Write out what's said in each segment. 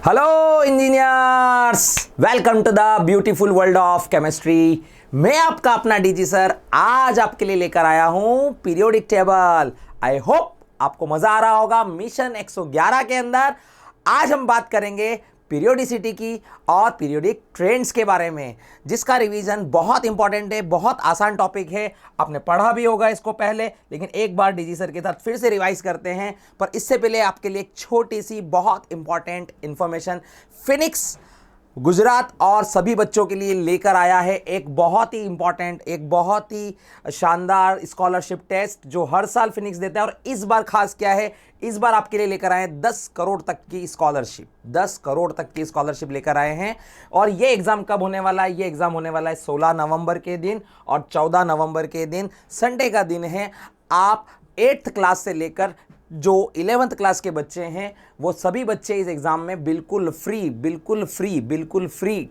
Hello engineers, welcome to the beautiful world of chemistry. मैं आपका अपना डीजी सर आज आपके लिए लेकर आया हूं पीरियोडिक टेबल। आई होप आपको मजा आ रहा होगा। मिशन 111 के अंदर आज हम बात करेंगे पीरियोडिसिटी की और पीरियोडिक ट्रेंड्स के बारे में, जिसका रिवीजन बहुत इंपॉर्टेंट है, बहुत आसान टॉपिक है। आपने पढ़ा भी होगा इसको पहले, लेकिन एक बार डीजी सर के साथ फिर से रिवाइज करते हैं। पर इससे पहले आपके लिए एक छोटी सी बहुत इंपॉर्टेंट इंफॉर्मेशन फिनिक्स गुजरात और सभी बच्चों के लिए लेकर आया है एक बहुत ही इंपॉर्टेंट, एक बहुत ही शानदार स्कॉलरशिप टेस्ट जो हर साल फिनिक्स देता है। और इस बार खास क्या है, इस बार आपके लिए लेकर आए हैं 10 करोड़ तक की स्कॉलरशिप, 10 करोड़ तक की स्कॉलरशिप लेकर आए हैं। और ये एग्जाम कब होने वाला है? ये एग्जाम होने वाला है 16 नवंबर के दिन और 14 नवंबर के दिन, संडे का दिन है। आप 8th क्लास से लेकर जो 11th क्लास के बच्चे हैं वो सभी बच्चे इस एग्ज़ाम में बिल्कुल फ्री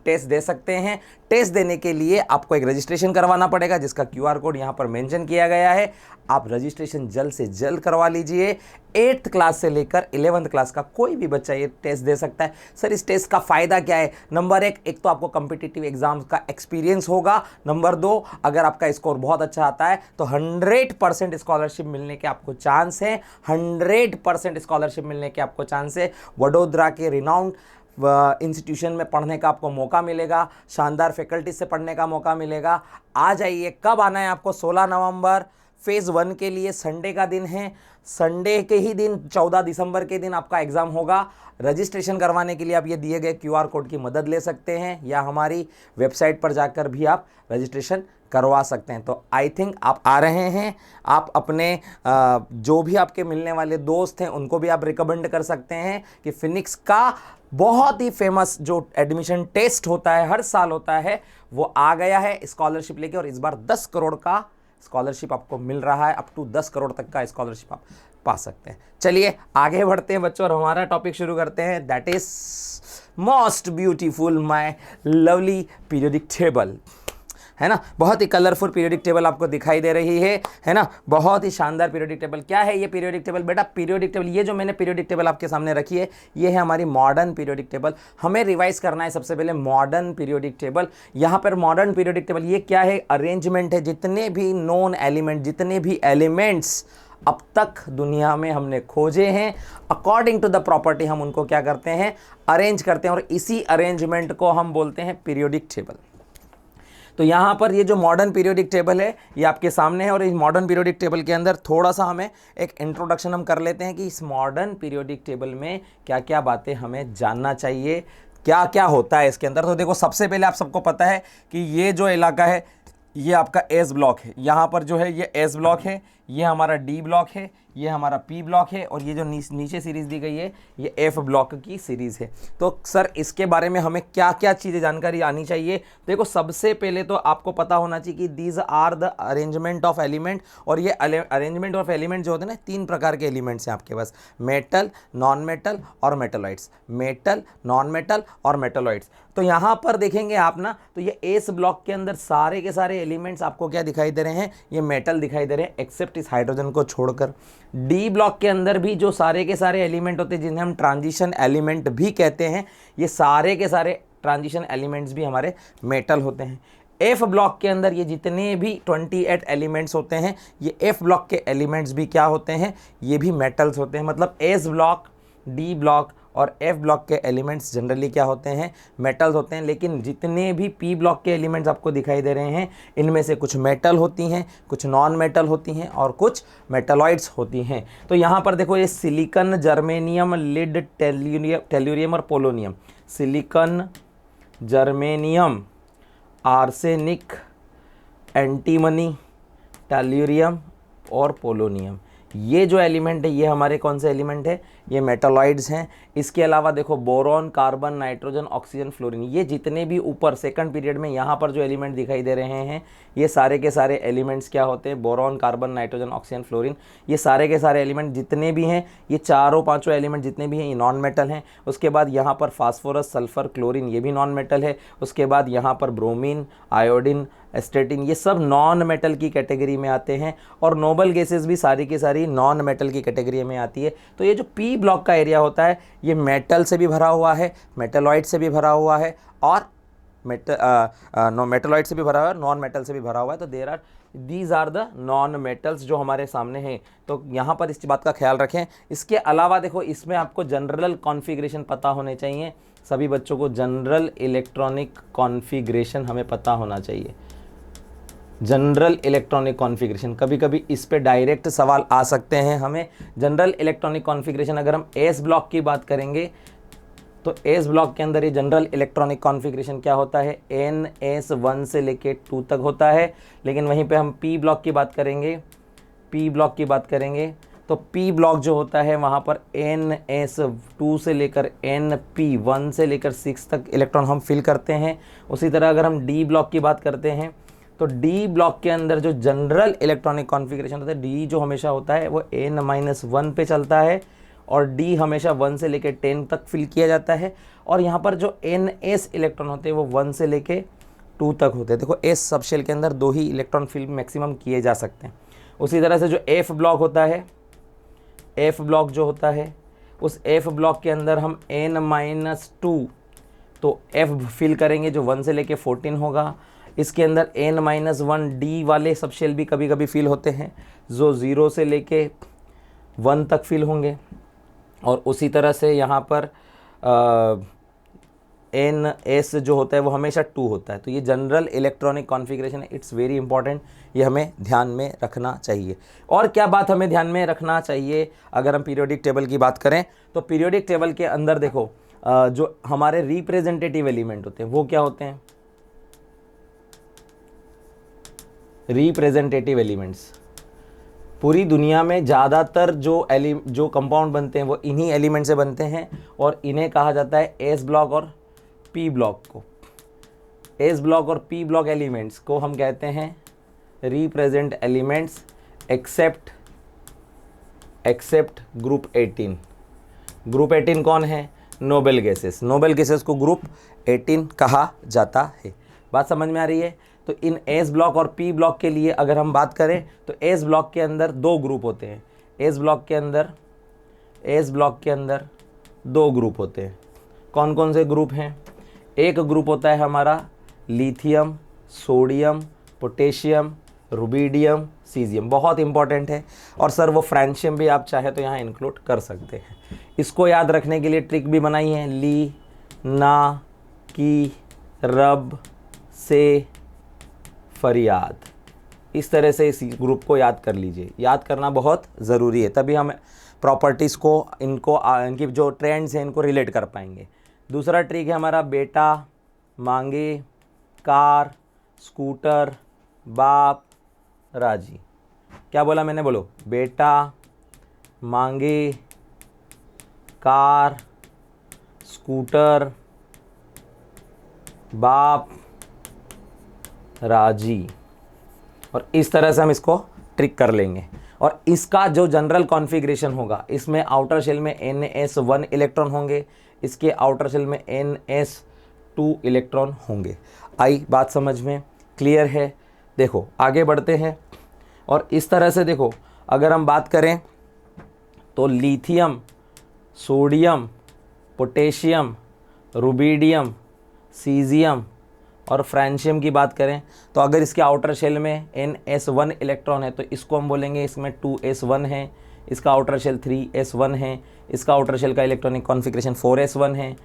टेस्ट दे सकते हैं। टेस्ट देने के लिए आपको एक रजिस्ट्रेशन करवाना पड़ेगा, जिसका QR कोड यहाँ पर मेंशन किया गया है। आप रजिस्ट्रेशन जल्द से जल्द करवा लीजिए। 8th क्लास से लेकर 11th क्लास का कोई भी बच्चा ये टेस्ट दे सकता है। सर, इस टेस्ट का फ़ायदा क्या है? नंबर एक तो आपको कॉम्पिटिटिव एग्जाम्स का एक्सपीरियंस होगा। नंबर 2, अगर आपका स्कोर बहुत अच्छा आता है तो 100% स्कॉलरशिप मिलने के आपको चांस है। 100% स्कॉलरशिप मिलने के आपको चांस है। वडोदरा के रिनाउंड इंस्टीट्यूशन में पढ़ने का आपको मौका मिलेगा, शानदार फैकल्टी से पढ़ने का मौका मिलेगा। आ जाइए। कब आना है आपको? 16 नवंबर फेज़ 1 के लिए संडे का दिन है। संडे के ही दिन 14 दिसंबर के दिन आपका एग्ज़ाम होगा। रजिस्ट्रेशन करवाने के लिए आप ये दिए गए QR कोड की मदद ले सकते हैं या हमारी वेबसाइट पर जाकर भी आप रजिस्ट्रेशन करवा सकते हैं। तो आई थिंक आप आ रहे हैं। आप अपने जो भी आपके मिलने वाले दोस्त हैं उनको भी आप रिकमेंड कर सकते हैं कि फिनिक्स का बहुत ही फेमस जो एडमिशन टेस्ट होता है, हर साल होता है, वो आ गया है स्कॉलरशिप लेके। और इस बार 10 करोड़ का स्कॉलरशिप आपको मिल रहा है। अप टू 10 करोड़ तक का स्कॉलरशिप आप पा सकते हैं। चलिए आगे बढ़ते हैं बच्चों और हमारा टॉपिक शुरू करते हैं। That is most beautiful my lovely periodic table, है ना। बहुत ही कलरफुल पीरियोडिक टेबल आपको दिखाई दे रही है ना। बहुत ही शानदार पीरियोडिक टेबल। क्या है ये पीरियोडिक टेबल? बेटा पीरियोडिक टेबल, ये जो मैंने पीरियोडिक टेबल आपके सामने रखी है, ये है हमारी मॉडर्न पीरियोडिक टेबल। हमें रिवाइज करना है सबसे पहले मॉडर्न पीरियोडिक टेबल। यहाँ पर मॉडर्न पीरियोडिक टेबल ये क्या है? अरेंजमेंट है। जितने भी नोन एलिमेंट, जितने भी एलिमेंट्स अब तक दुनिया में हमने खोजे हैं, अकॉर्डिंग टू द प्रॉपर्टी हम उनको क्या करते हैं? अरेंज करते हैं। और इसी अरेंजमेंट को हम बोलते हैं पीरियोडिक टेबल। तो यहाँ पर ये जो मॉडर्न पीरियोडिक टेबल है ये आपके सामने है। और इस मॉडर्न पीरियोडिक टेबल के अंदर थोड़ा सा हमें एक इंट्रोडक्शन हम कर लेते हैं कि इस मॉडर्न पीरियोडिक टेबल में क्या क्या बातें हमें जानना चाहिए, क्या क्या होता है इसके अंदर। तो देखो, सबसे पहले आप सबको पता है कि ये जो इलाका है ये आपका एस ब्लॉक है। यहाँ पर जो है ये एस ब्लॉक है, ये हमारा डी ब्लॉक है, ये हमारा पी ब्लॉक है, और ये जो नीचे सीरीज़ दी गई है ये एफ ब्लॉक की सीरीज़ है। तो सर इसके बारे में हमें क्या क्या चीज़ें जानकारी आनी चाहिए? देखो, सबसे पहले तो आपको पता होना चाहिए कि these are the arrangement of element. और ये अरेंजमेंट ऑफ एलिमेंट जो होते हैं ना, 3 प्रकार के एलिमेंट्स हैं आपके पास: मेटल, नॉन मेटल और मेटलॉइड्स। मेटल, नॉन मेटल और मेटलॉइड्स। तो यहाँ पर देखेंगे आप ना, तो ये एस ब्लॉक के अंदर सारे के सारे एलिमेंट्स आपको क्या दिखाई दे रहे हैं? ये मेटल दिखाई दे रहे हैं, एक्सेप्ट इस हाइड्रोजन को छोड़कर। डी ब्लॉक के अंदर भी जो सारे के सारे एलिमेंट होते हैं, जिन्हें हम ट्रांजिशन एलिमेंट भी कहते हैं, ये सारे के सारे ट्रांजिशन एलिमेंट्स भी हमारे मेटल होते हैं। एफ ब्लॉक के अंदर ये जितने भी 28 एलिमेंट्स होते हैं, ये एफ ब्लॉक के एलिमेंट्स भी क्या होते हैं? ये भी मेटल्स होते हैं। मतलब एस ब्लॉक, डी ब्लॉक और एफ ब्लॉक के एलिमेंट्स जनरली क्या होते हैं? मेटल्स होते हैं। लेकिन जितने भी पी ब्लॉक के एलिमेंट्स आपको दिखाई दे रहे हैं, इनमें से कुछ मेटल होती हैं, कुछ नॉन मेटल होती हैं और कुछ मेटलॉइड्स होती हैं। तो यहाँ पर देखो, ये सिलिकॉन, जर्मेनियम, लिड, टेल्यूरियम और polonium. Silicon, germanium, arsenic, antimony, tellurium और पोलोनियम, ये जो एलिमेंट है ये हमारे कौन से एलिमेंट है? ये मेटलॉइड्स हैं। इसके अलावा देखो, boron, carbon, nitrogen, oxygen, fluorine, ये जितने भी ऊपर सेकंड पीरियड में यहाँ पर जो एलिमेंट दिखाई दे रहे हैं, ये सारे के सारे एलिमेंट्स क्या होते हैं? Boron, carbon, nitrogen, oxygen, fluorine, ये सारे के सारे एलिमेंट जितने भी हैं, ये चारों पांचों एलिमेंट जितने भी हैं, ये नॉन मेटल हैं। उसके बाद यहाँ पर फास्फोरस, सल्फर, क्लोरीन, ये भी नॉन मेटल है। उसके बाद यहाँ पर ब्रोमीन, आयोडीन, एस्टेटिन, ये सब नॉन मेटल की कैटेगरी में आते हैं। और नोबल गैसेस भी सारी की सारी नॉन मेटल की कैटेगरी में आती है। तो ये जो पी ब्लॉक का एरिया होता है ये मेटल से भी भरा हुआ है, मेटलॉइड से भी भरा हुआ है, और मेटलॉइड से भी भरा हुआ है, नॉन मेटल से भी भरा हुआ है। तो these are the non metals जो हमारे सामने हैं। तो यहाँ पर इस बात का ख्याल रखें। इसके अलावा देखो, इसमें आपको जनरल कॉन्फ़िगरेशन पता होने चाहिए। सभी बच्चों को जनरल इलेक्ट्रॉनिक कॉन्फ़िगरेशन हमें पता होना चाहिए। जनरल इलेक्ट्रॉनिक कॉन्फ़िगरेशन, कभी कभी इस पे डायरेक्ट सवाल आ सकते हैं हमें। जनरल इलेक्ट्रॉनिक कॉन्फ़िगरेशन, अगर हम एस ब्लॉक की बात करेंगे तो एस ब्लॉक के अंदर ये जनरल इलेक्ट्रॉनिक कॉन्फ़िगरेशन क्या होता है, NS1 से लेके 2 तक होता है। लेकिन वहीं पे हम पी ब्लॉक की बात करेंगे, पी ब्लॉक की बात करेंगे तो पी ब्लॉक जो होता है वहाँ पर NS2 से लेकर NP1 से लेकर 6 तक इलेक्ट्रॉन हम फिल करते हैं। उसी तरह अगर हम डी ब्लॉक की बात करते हैं तो डी ब्लॉक के अंदर जो जनरल इलेक्ट्रॉनिक कॉन्फ़िगरेशन होता है, डी जो हमेशा होता है वो N-1 पे चलता है, और डी हमेशा 1 से लेके 10 तक फिल किया जाता है। और यहाँ पर जो NS इलेक्ट्रॉन होते हैं वो 1 से लेके 2 तक होते हैं। देखो एस सब शेल के अंदर 2 ही इलेक्ट्रॉन फिल मैक्सिमम किए जा सकते हैं। उसी तरह से जो एफ ब्लॉक होता है, एफ ब्लॉक जो होता है, उस एफ ब्लॉक के अंदर हम N-2 तो एफ फिल करेंगे जो 1 से लेके 14 होगा। इसके अंदर N-1 डी वाले सब शेल भी कभी कभी फिल होते हैं जो 0 से लेके 1 तक फिल होंगे। और उसी तरह से यहाँ पर NS जो होता है वो हमेशा 2 होता है। तो ये जनरल इलेक्ट्रॉनिक कॉन्फ़िगरेशन है, इट्स वेरी इंपॉर्टेंट, ये हमें ध्यान में रखना चाहिए। और क्या बात हमें ध्यान में रखना चाहिए, अगर हम पीरियोडिक टेबल की बात करें तो पीरियोडिक टेबल के अंदर देखो जो हमारे रिप्रेजेंटेटिव एलिमेंट होते हैं वो क्या होते हैं, रिप्रेजेंटेटिव एलिमेंट्स। पूरी दुनिया में ज़्यादातर जो कंपाउंड बनते हैं वो इन्हीं एलिमेंट से बनते हैं, और इन्हें कहा जाता है एस ब्लॉक और पी ब्लॉक को। एस ब्लॉक और पी ब्लॉक एलिमेंट्स को हम कहते हैं represent elements except group 18। Group 18 कौन है, नोबेल गैसेस। नोबेल गैसेस को ग्रुप 18 कहा जाता है। बात समझ में आ रही है। तो इन एस ब्लॉक और पी ब्लॉक के लिए अगर हम बात करें तो एस ब्लॉक के अंदर 2 ग्रुप होते हैं। एस ब्लॉक के अंदर 2 ग्रुप होते हैं। कौन कौन से ग्रुप हैं, एक ग्रुप होता है हमारा lithium, sodium, potassium, rubidium, caesium, बहुत इंपॉर्टेंट है। और सर वो फ्रांशियम भी आप चाहे तो यहाँ इंक्लूड कर सकते हैं। इसको याद रखने के लिए ट्रिक भी बनाई है, ली, ना, की, रब, से, फरियाद। इस तरह से इस ग्रुप को याद कर लीजिए। याद करना बहुत ज़रूरी है, तभी हम प्रॉपर्टीज़ को इनकी जो ट्रेंड्स हैं इनको रिलेट कर पाएंगे। दूसरा ट्रिक है हमारा बेटा, मांगे, कार, स्कूटर, बाप, राजी। क्या बोला मैंने, बोलो, बेटा, मांगे, कार, स्कूटर, बाप, राजी। और इस तरह से हम इसको ट्रिक कर लेंगे। और इसका जो जनरल कॉन्फ़िगरेशन होगा, इसमें आउटर शेल में NS1 इलेक्ट्रॉन होंगे, इसके आउटर शेल में NS2 इलेक्ट्रॉन होंगे। आई बात समझ में, क्लियर है। देखो आगे बढ़ते हैं। और इस तरह से देखो, अगर हम बात करें तो lithium, sodium, potassium, rubidium, caesium और फ्रांशियम की बात करें तो अगर इसके आउटर शेल में NS1 इलेक्ट्रॉन है तो इसको हम बोलेंगे इसमें 2s1 है, इसका आउटर शेल 3s1 है, इसका आउटर शेल का इलेक्ट्रॉनिक कॉन्फ़िगरेशन 4s1 है,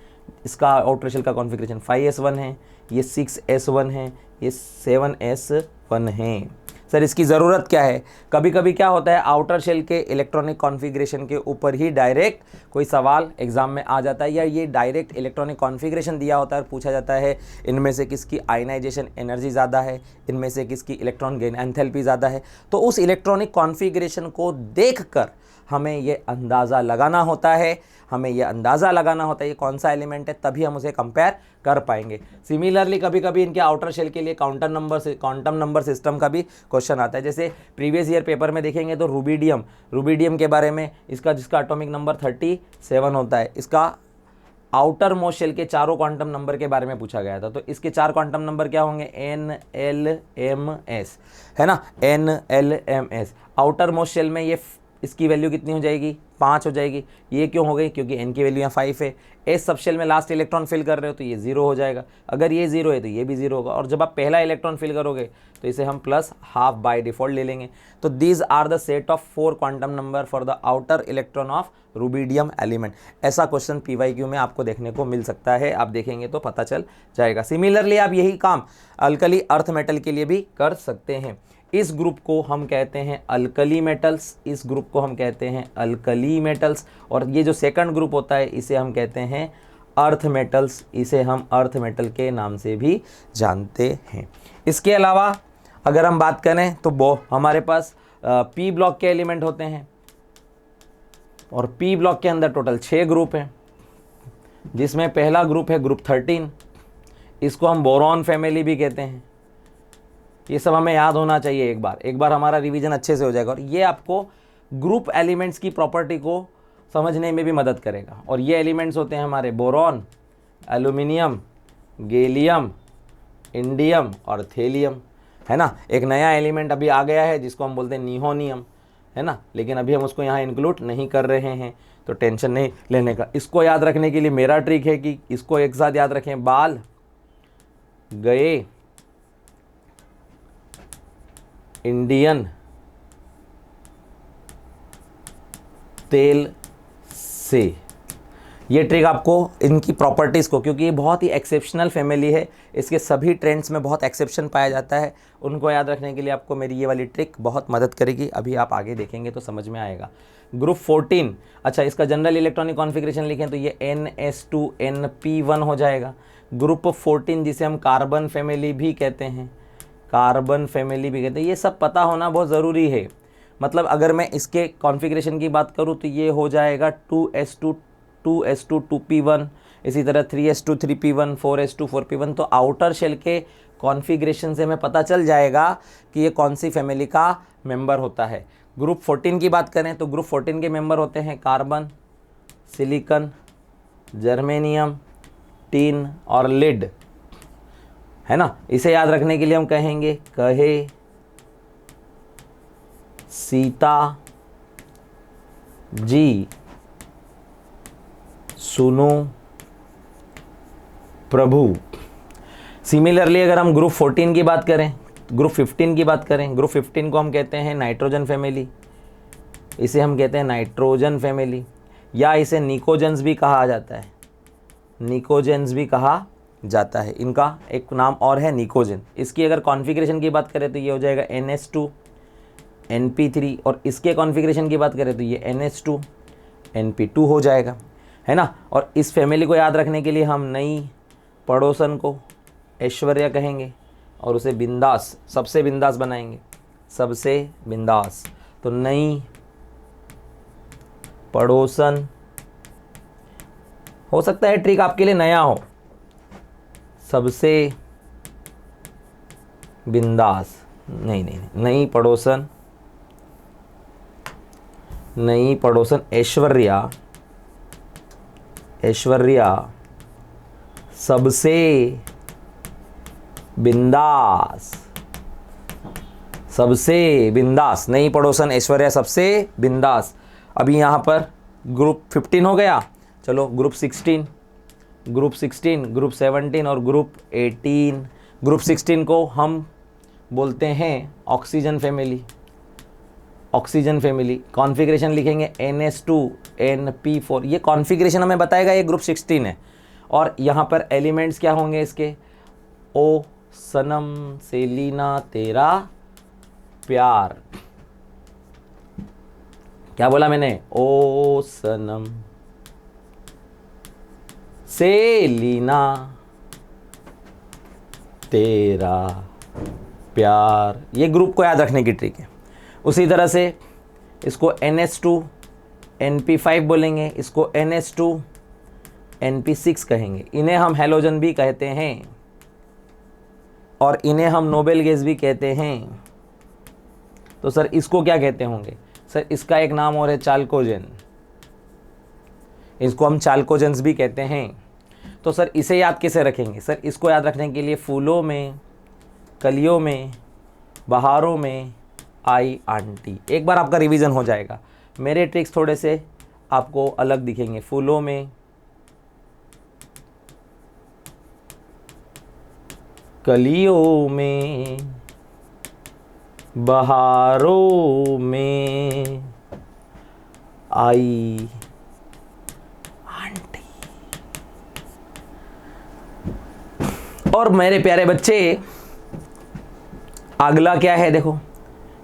इसका आउटर शेल का कॉन्फ़िगरेशन 5s1 है, ये 6s1 है, ये 7s1 है। सर इसकी ज़रूरत क्या है, कभी कभी क्या होता है आउटर शेल के इलेक्ट्रॉनिक कॉन्फ़िगरेशन के ऊपर ही डायरेक्ट कोई सवाल एग्जाम में आ जाता है, या ये डायरेक्ट इलेक्ट्रॉनिक कॉन्फ़िगरेशन दिया होता है और पूछा जाता है इनमें से किसकी आयनाइजेशन एनर्जी ज़्यादा है, इनमें से किसकी इलेक्ट्रॉन गेन एंथैल्पी ज़्यादा है। तो उस इलेक्ट्रॉनिक कॉन्फ़िगरेशन को देखकर हमें ये अंदाज़ा लगाना होता है, ये कौन सा एलिमेंट है, तभी हम उसे कंपेयर कर पाएंगे। सिमिलरली कभी कभी इनके आउटर शेल के लिए क्वांटम नंबर सिस्टम का भी क्वेश्चन आता है। जैसे प्रीवियस ईयर पेपर में देखेंगे तो रुबिडियम के बारे में, जिसका एटॉमिक नंबर 37 होता है, इसका आउटर मोस्ट शेल के चारों क्वांटम नंबर के बारे में पूछा गया था। तो इसके 4 क्वांटम नंबर क्या होंगे, NLMS, है ना, NLMS। आउटर मोस्ट शेल में ये इसकी वैल्यू कितनी हो जाएगी, 5 हो जाएगी। ये क्यों हो गई, क्योंकि n की वैल्यू यहाँ 5 है। एस सबशेल में लास्ट इलेक्ट्रॉन फिल कर रहे हो तो ये 0 हो जाएगा, अगर ये 0 है तो ये भी 0 होगा। और जब आप पहला इलेक्ट्रॉन फिल करोगे तो इसे हम +½ बाय डिफॉल्ट ले लेंगे। तो these are the set of 4 quantum number for the outer electron of rubidium element. ऐसा क्वेश्चन PYQ में आपको देखने को मिल सकता है, आप देखेंगे तो पता चल जाएगा। सिमिलरली आप यही काम अल्कली अर्थ मेटल के लिए भी कर सकते हैं। इस ग्रुप को हम कहते हैं अल्कली मेटल्स, इस ग्रुप को हम कहते हैं अल्कली मेटल्स, और ये जो सेकंड ग्रुप होता है इसे हम कहते हैं अर्थ मेटल्स, इसे हम अर्थ मेटल के नाम से भी जानते हैं। इसके अलावा अगर हम बात करें तो वो हमारे पास P ब्लॉक के एलिमेंट होते हैं, और P ब्लॉक के अंदर टोटल 6 ग्रुप हैं, जिसमें पहला ग्रुप है ग्रुप 13, इसको हम बोरॉन फैमिली भी कहते हैं। ये सब हमें याद होना चाहिए, एक बार हमारा रिवीजन अच्छे से हो जाएगा, और ये आपको ग्रुप एलिमेंट्स की प्रॉपर्टी को समझने में भी मदद करेगा। और ये एलिमेंट्स होते हैं हमारे बोरॉन, एल्यूमिनियम, गैलियम, इंडियम और थेलियम, है ना। एक नया एलिमेंट अभी आ गया है जिसको हम बोलते हैं निहोनियम, है ना, लेकिन अभी हम उसको यहाँ इंक्लूड नहीं कर रहे हैं, तो टेंशन नहीं लेने का। इसको याद रखने के लिए मेरा ट्रिक है कि इसको एक साथ याद रखें, बाल गए इंडियन तेल से। ये ट्रिक आपको इनकी प्रॉपर्टीज़ को, क्योंकि ये बहुत ही एक्सेप्शनल फैमिली है, इसके सभी ट्रेंड्स में बहुत एक्सेप्शन पाया जाता है, उनको याद रखने के लिए आपको मेरी ये वाली ट्रिक बहुत मदद करेगी। अभी आप आगे देखेंगे तो समझ में आएगा। ग्रुप 14, अच्छा इसका जनरल इलेक्ट्रॉनिक कॉन्फ़िगरेशन लिखें तो ये NS2NP1 हो जाएगा। ग्रुप 14 जिसे हम कार्बन फैमिली भी कहते हैं, कार्बन फैमिली भी कहते हैं, ये सब पता होना बहुत ज़रूरी है। मतलब अगर मैं इसके कॉन्फ़िगरेशन की बात करूँ तो ये हो जाएगा 2s2 2s2 2p1, इसी तरह 3s2 3p1, 4s2 4p1। तो आउटर शेल के कॉन्फ़िगरेशन से हमें पता चल जाएगा कि ये कौन सी फैमिली का मेंबर होता है। ग्रुप 14 की बात करें तो ग्रुप 14 के मेंबर होते हैं कार्बन, सिलिकॉन, जर्मेनियम, टिन और लिड, है ना। इसे याद रखने के लिए हम कहेंगे कहे सीता जी सुनो प्रभु। सिमिलरली अगर हम ग्रुप 14 की बात करें, ग्रुप 15 की बात करें, ग्रुप 15 को हम कहते हैं नाइट्रोजन फैमिली, इसे हम कहते हैं नाइट्रोजन फैमिली, या इसे निकोजेंस भी कहा जाता है, निकोजेंस भी कहा जाता है। इनका एक नाम और है निकोजेन। इसकी अगर कॉन्फ़िगरेशन की बात करें तो ये हो जाएगा NS2 NP3, और इसके कॉन्फ़िगरेशन की बात करें तो ये NS2 NP2 हो जाएगा, है ना। और इस फैमिली को याद रखने के लिए हम नई पड़ोसन को ऐश्वर्या कहेंगे और उसे बिंदास, सबसे बिंदास बनाएंगे, सबसे बिंदास। तो नई पड़ोसन हो सकता है ट्रिक आपके लिए नया हो, सबसे बिंदास, नहीं, नई पड़ोसन, नई पड़ोसन ऐश्वर्या, ऐश्वर्या सबसे बिंदास, सबसे बिंदास, नई पड़ोसन ऐश्वर्या सबसे बिंदास। अभी यहाँ पर ग्रुप 15 हो गया, चलो ग्रुप 16, ग्रुप 16, ग्रुप 17 और ग्रुप 18। ग्रुप 16 को हम बोलते हैं oxygen family, oxygen family. Configuration लिखेंगे NS2NP4। ये कॉन्फ़िगरेशन हमें बताएगा ये ग्रुप 16 है, और यहाँ पर एलिमेंट्स क्या होंगे इसके, ओ सनम सेलिना तेरा प्यार। क्या बोला मैंने, ओ सनम सेलिना तेरा प्यार, ये ग्रुप को याद रखने की ट्रिक है। उसी तरह से इसको NS2NP5 बोलेंगे, इसको NS2NP6 कहेंगे। इन्हें हम हैलोजन भी कहते हैं और इन्हें हम नोबेल गैस भी कहते हैं। तो सर इसको क्या कहते होंगे, सर इसका एक नाम और है चाल्कोजेन, इसको हम चाल्कोजेंस भी कहते हैं। तो सर इसे याद कैसे रखेंगे, सर इसको याद रखने के लिए फूलों में, कलियों में, बहारों में आई आंटी। एक बार आपका रिवीजन हो जाएगा। मेरे ट्रिक्स थोड़े से आपको अलग दिखेंगे। फूलों में, कलियों में, बहारों में आई आंटी। और मेरे प्यारे बच्चे, अगला क्या है देखो,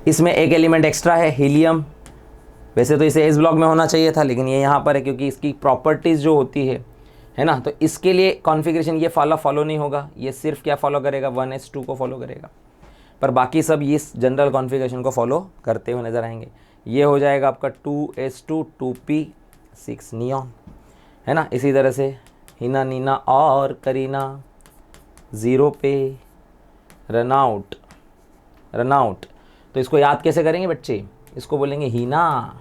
इसमें एक एलिमेंट एक्स्ट्रा है, हीलियम। वैसे तो इसे एस ब्लॉक में होना चाहिए था, लेकिन ये यहाँ पर है क्योंकि इसकी प्रॉपर्टीज़ जो होती है ना, तो इसके लिए कॉन्फ़िगरेशन ये फॉलो नहीं होगा। ये सिर्फ क्या फॉलो करेगा, 1s2 को फॉलो करेगा, पर बाकी सब इस जनरल कॉन्फ़िगरेशन को फॉलो करते हुए नज़र आएंगे। ये हो जाएगा आपका 2s2 2p6 नियॉन, है ना। इसी तरह से हिना, नीना और करीना 0 पे रनआउट। तो इसको याद कैसे करेंगे बच्चे, इसको बोलेंगे हीना,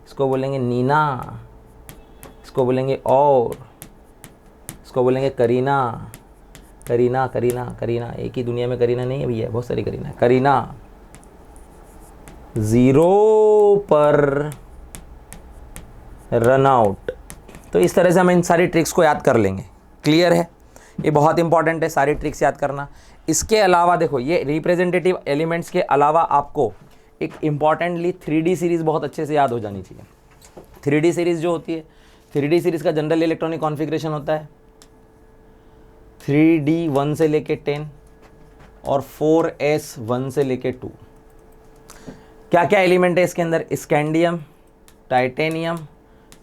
इसको बोलेंगे नीना, इसको बोलेंगे और, इसको बोलेंगे करीना। करीना करीना करीना, एक ही दुनिया में करीना नहीं है भैया, बहुत सारी करीना है। करीना 0 पर रनआउट। तो इस तरह से हम इन सारी ट्रिक्स को याद कर लेंगे। क्लियर है, ये बहुत इंपॉर्टेंट है सारी ट्रिक्स याद करना। इसके अलावा देखो, ये रिप्रेजेंटेटिव एलिमेंट्स के अलावा आपको एक इम्पॉर्टेंटली 3D सीरीज़ बहुत अच्छे से याद हो जानी चाहिए। 3D सीरीज़ जो होती है, 3D सीरीज़ का जनरल इलेक्ट्रॉनिक कॉन्फ़िगरेशन होता है 3D 1 से लेके 10 और 4s 1 से लेके 2। क्या क्या एलिमेंट है इसके अंदर, scandium, titanium,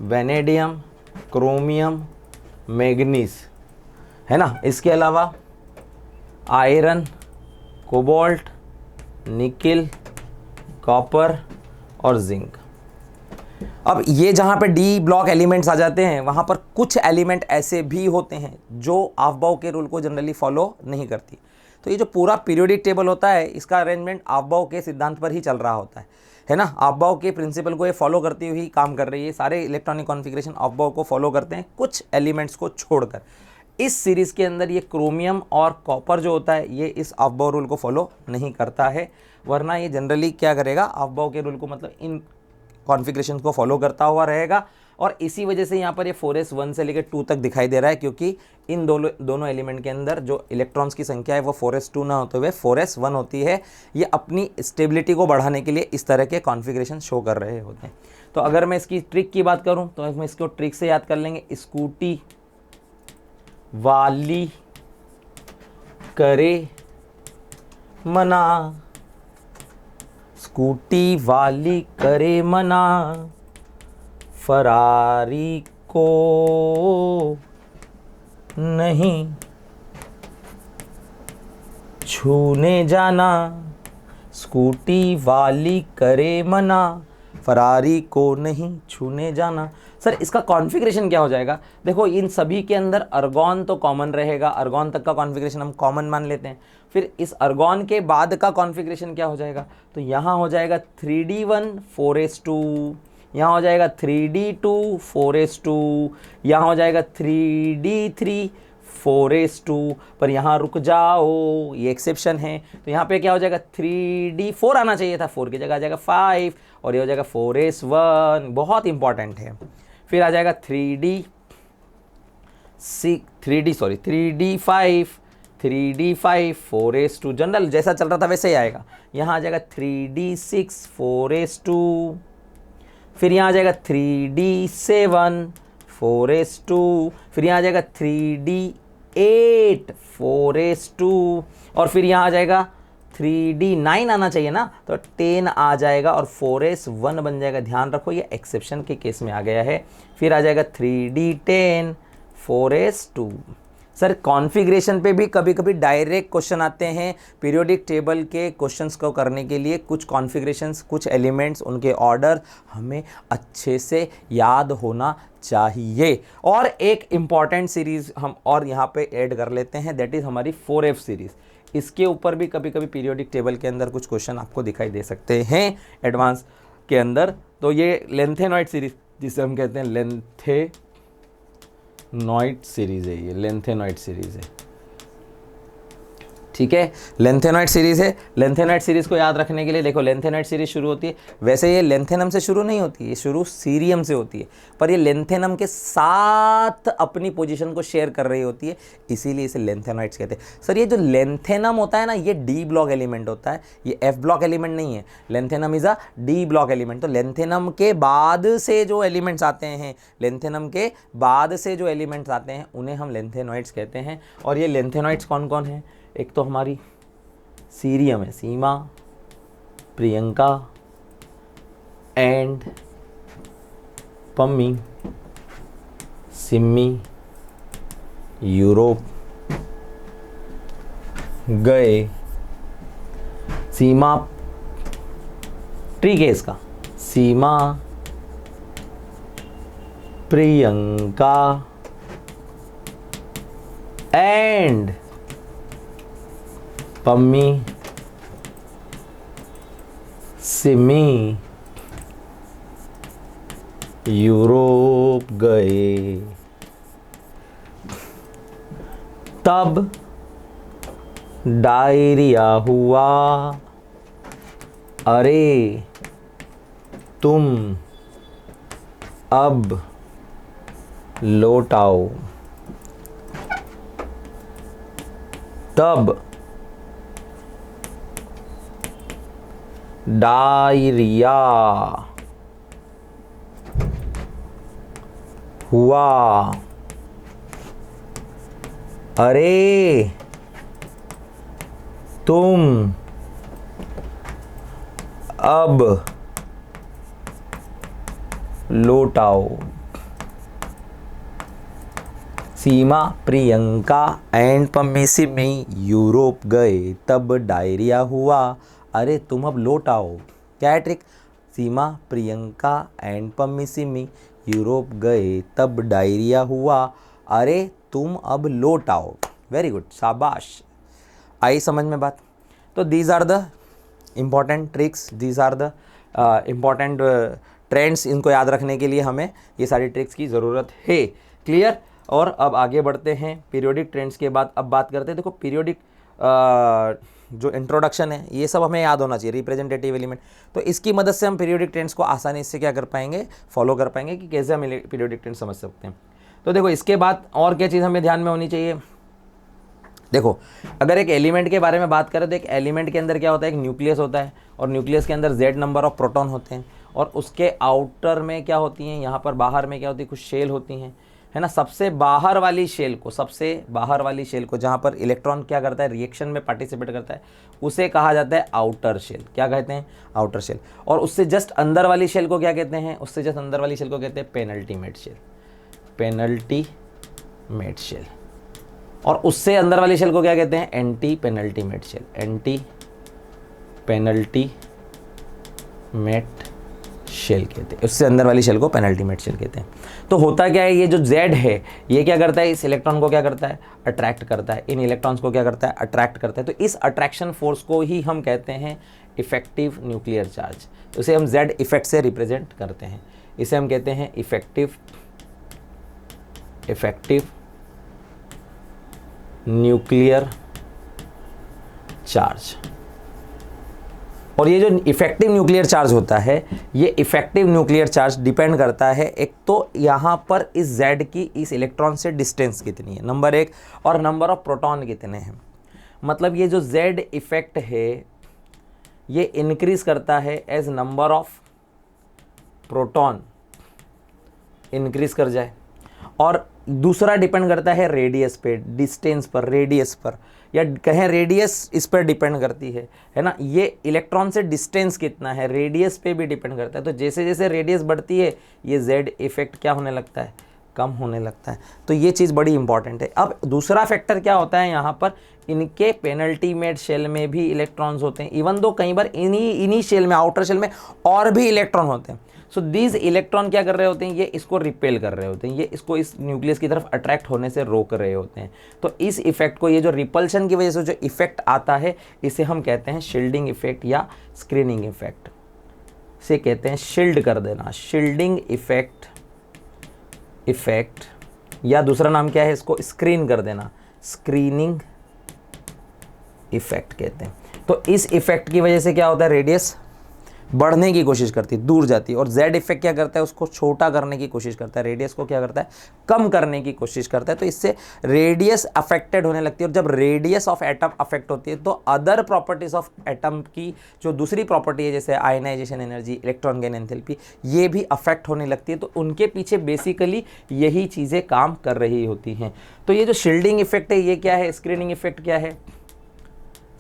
vanadium, chromium, manganese, है ना। इसके अलावा आयरन, कोबाल्ट, निकिल, कॉपर और जिंक। अब ये जहाँ पे डी ब्लॉक एलिमेंट्स आ जाते हैं, वहाँ पर कुछ एलिमेंट ऐसे भी होते हैं जो ऑफ-बाउ के रूल को जनरली फॉलो नहीं करती। तो ये जो पूरा पीरियोडिक टेबल होता है, इसका अरेंजमेंट ऑफ-बाउ के सिद्धांत पर ही चल रहा होता है ना। ऑफ-बाउ के प्रिंसिपल को ये फॉलो करती हुई काम कर रही है। सारे इलेक्ट्रॉनिक कॉन्फ़िगरेशन ऑफ-बाउ को फॉलो करते हैं, कुछ एलिमेंट्स को छोड़कर। इस सीरीज़ के अंदर ये क्रोमियम और कॉपर जो होता है, ये इस ऑफ-बाउ रूल को फॉलो नहीं करता है, वरना ये जनरली क्या करेगा, ऑफ-बाउ के रूल को मतलब इन कॉन्फ़िगरेशन को फॉलो करता हुआ रहेगा। और इसी वजह से यहाँ पर ये 4s 1 से लेकर 2 तक दिखाई दे रहा है, क्योंकि इन दोनों एलिमेंट के अंदर जो इलेक्ट्रॉन्स की संख्या है वो 4s 2 ना होते हुए 4s 1 होती है। ये अपनी स्टेबिलिटी को बढ़ाने के लिए इस तरह के कॉन्फ़िगरेशन शो कर रहे होते हैं। तो अगर मैं इसकी ट्रिक की बात करूँ तो हम इसको ट्रिक से याद कर लेंगे। स्कूटी वाली करे मना, स्कूटी वाली करे मना, फरारी को नहीं छूने जाना। स्कूटी वाली करे मना, फरारी को नहीं छूने जाना। सर इसका कॉन्फ़िगरेशन क्या हो जाएगा, देखो इन सभी के अंदर अर्गॉन तो कॉमन रहेगा, अर्गॉन तक का कॉन्फ़िगरेशन हम कॉमन मान लेते हैं। फिर इस अर्गॉन के बाद का कॉन्फ़िगरेशन क्या हो जाएगा, तो यहाँ हो जाएगा 3d1 4s2, यहाँ हो जाएगा 3d2 4s2, यहाँ हो जाएगा 3d3 4s2। पर यहाँ रुक जाओ, ये एक्सेप्शन है। तो यहाँ पे क्या हो जाएगा, 3d4 आना चाहिए था, 4 की जगह आ जाएगा 5, और ये हो जाएगा 4s1, बहुत इंपॉर्टेंट है। फिर आ जाएगा 3d5 4s2, जनरल जैसा चल रहा था वैसे ही आएगा। यहाँ आ जाएगा 3d6 4s2, फिर यहाँ आ जाएगा 3d7 4s2, फिर यहाँ आ जाएगा 3d8 4s2, और फिर यहाँ आ जाएगा 3d9 आना चाहिए ना, तो 10 आ जाएगा और 4s1 बन जाएगा। ध्यान रखो ये एक्सेप्शन के केस में आ गया है। फिर आ जाएगा 3d10 4s2। सर कॉन्फ़िगरेशन पे भी कभी कभी डायरेक्ट क्वेश्चन आते हैं। पीरियोडिक टेबल के क्वेश्चंस को करने के लिए कुछ कॉन्फ़िगरेशंस, कुछ एलिमेंट्स, उनके ऑर्डर हमें अच्छे से याद होना चाहिए। और एक इम्पॉर्टेंट सीरीज़ हम और यहाँ पे ऐड कर लेते हैं, दैट इज़ हमारी 4f सीरीज़। इसके ऊपर भी कभी कभी पीरियोडिक टेबल के अंदर कुछ क्वेश्चन आपको दिखाई दे सकते हैं एडवांस के अंदर। तो ये लेंथेनॉइड सीरीज़ जिसे हम कहते हैं लेंथेनॉइड सीरीज़ है, ये लेंथेनॉइड सीरीज़ है, ठीक है, लेंथेनॉइड सीरीज है। लेंथेनॉइड सीरीज को याद रखने के लिए देखो, लेंथेनॉइड सीरीज शुरू होती है, वैसे ये लेंथेनम से शुरू नहीं होती, ये शुरू सीरियम से होती है, पर ये लेंथेनम के साथ अपनी पोजीशन को शेयर कर रही होती है, इसीलिए इसे लेंथेनॉइड्स कहते हैं। सर ये जो लेंथेनम होता है ना, ये डी ब्लॉक एलिमेंट होता है, ये एफ ब्लॉक एलिमेंट नहीं है। Lanthanum is a D block element. तो लेंथेनम के बाद से जो एलिमेंट्स आते हैं, लेंथेनम के बाद से जो एलिमेंट्स आते हैं उन्हें हम लेंथेनॉइड्स कहते हैं। और ये लेंथेनॉइड्स कौन कौन है? एक तो हमारी सीरियम है, सीमा, प्रियंका एंड पम्मी, सिम्मी यूरोप गए। सीमा ट्री के इसका, सीमा, प्रियंका एंड पम्मी, सिमी यूरोप गए। तब डायरिया हुआ, अरे तुम अब लौट आओ। तब डायरिया हुआ, अरे तुम अब लौट आओ। सीमा, प्रियंका एंड पम्मी सिमी यूरोप गए, तब डायरिया हुआ, अरे तुम अब लौट आओ। क्या है trick? Seema, Priyanka and Pammi Simi Europe गए, तब डायरिया हुआ, अरे तुम अब लौट आओ। वेरी गुड, शाबाश। आई समझ में बात? तो these are the important tricks, these are the important trends. इनको याद रखने के लिए हमें ये सारी ट्रिक्स की ज़रूरत है। क्लियर? और अब आगे बढ़ते हैं पीरियोडिक ट्रेंड्स के बाद। अब बात करते हैं, देखो पीरियोडिक जो इंट्रोडक्शन है ये सब हमें याद होना चाहिए, रिप्रेजेंटेटिव एलिमेंट। तो इसकी मदद से हम पीरियोडिक ट्रेंड्स को आसानी से क्या कर पाएंगे, फॉलो कर पाएंगे कि कैसे हम पीरियोडिक ट्रेंड समझ सकते हैं। तो देखो इसके बाद और क्या चीज़ हमें ध्यान में होनी चाहिए। देखो अगर एक एलिमेंट के बारे में बात करें तो एक एलिमेंट के अंदर क्या होता है, एक न्यूक्लियस होता है, और न्यूक्लियस के अंदर Z नंबर ऑफ प्रोटॉन होते हैं, और उसके आउटर में क्या होती हैं, यहाँ पर बाहर में क्या होती है, कुछ शेल होती हैं, है ना। सबसे बाहर वाली शेल को जहाँ पर इलेक्ट्रॉन क्या करता है, रिएक्शन में पार्टिसिपेट करता है, उसे कहा जाता है आउटर शेल। क्या कहते हैं? Outer shell. और उससे जस्ट अंदर वाली शेल को क्या कहते हैं, उससे जस्ट अंदर वाली शेल को कहते हैं पेनल्टीमेट शेल, पेनल्टीमेट शेल। और उससे अंदर वाली शेल को क्या कहते हैं, anti penultimate shell, anti penultimate shell कहते हैं। उससे अंदर वाली शेल को पेनल्टीमेट शेल कहते हैं। तो होता क्या है, ये जो Z है ये क्या करता है, इस इलेक्ट्रॉन को क्या करता है, अट्रैक्ट करता है, इन इलेक्ट्रॉन्स को क्या करता है, अट्रैक्ट करता है। तो इस अट्रैक्शन फोर्स को ही हम कहते हैं इफेक्टिव न्यूक्लियर चार्ज। तो इसे हम Z इफेक्ट से रिप्रेजेंट करते हैं, इसे हम कहते हैं इफेक्टिव न्यूक्लियर चार्ज। और ये जो इफेक्टिव न्यूक्लियर चार्ज होता है, ये इफेक्टिव न्यूक्लियर चार्ज डिपेंड करता है एक तो यहाँ पर इस Z की इस इलेक्ट्रॉन से डिस्टेंस कितनी है, नंबर एक, और नंबर ऑफ प्रोटॉन कितने हैं। मतलब ये जो Z इफेक्ट है ये इंक्रीज करता है as number of proton increase कर जाए। और दूसरा डिपेंड करता है रेडियस पे, डिस्टेंस पर, रेडियस पर, या कहें रेडियस इस पर डिपेंड करती है ना। ये इलेक्ट्रॉन से डिस्टेंस कितना है, रेडियस पे भी डिपेंड करता है। तो जैसे जैसे रेडियस बढ़ती है ये Z इफेक्ट क्या होने लगता है, कम होने लगता है। तो ये चीज़ बड़ी इंपॉर्टेंट है। अब दूसरा फैक्टर क्या होता है, यहाँ पर इनके पेनल्टीमेट शेल में भी इलेक्ट्रॉन्स होते हैं, इवन दो कई बार इन्हीं शेल में, आउटर शेल में और भी इलेक्ट्रॉन होते हैं। सो दीज इलेक्ट्रॉन क्या कर रहे होते हैं, ये इसको रिपेल कर रहे होते हैं, ये इसको इस न्यूक्लियस की तरफ अट्रैक्ट होने से रोक रहे होते हैं। तो इस इफेक्ट को, ये जो रिपल्शन की वजह से जो इफेक्ट आता है, इसे हम कहते हैं शील्डिंग इफेक्ट या स्क्रीनिंग इफेक्ट। इसे कहते हैं शील्ड कर देना, शील्डिंग इफेक्ट, या दूसरा नाम क्या है इसको, स्क्रीन कर देना, स्क्रीनिंग इफेक्ट कहते हैं। तो इस इफेक्ट की वजह से क्या होता है, रेडियस बढ़ने की कोशिश करती है, दूर जाती है, और जेड इफेक्ट क्या करता है, उसको छोटा करने की कोशिश करता है, रेडियस को क्या करता है, कम करने की कोशिश करता है। तो इससे रेडियस अफेक्टेड होने लगती है, और जब रेडियस ऑफ एटम अफेक्ट होती है तो अदर प्रॉपर्टीज ऑफ एटम की जो दूसरी प्रॉपर्टी है, जैसे ionisation energy, electron gain enthalpy, ये भी अफेक्ट होने लगती है। तो उनके पीछे बेसिकली यही चीज़ें काम कर रही होती हैं। तो ये जो शील्डिंग इफेक्ट है ये क्या है, स्क्रीनिंग इफेक्ट क्या है,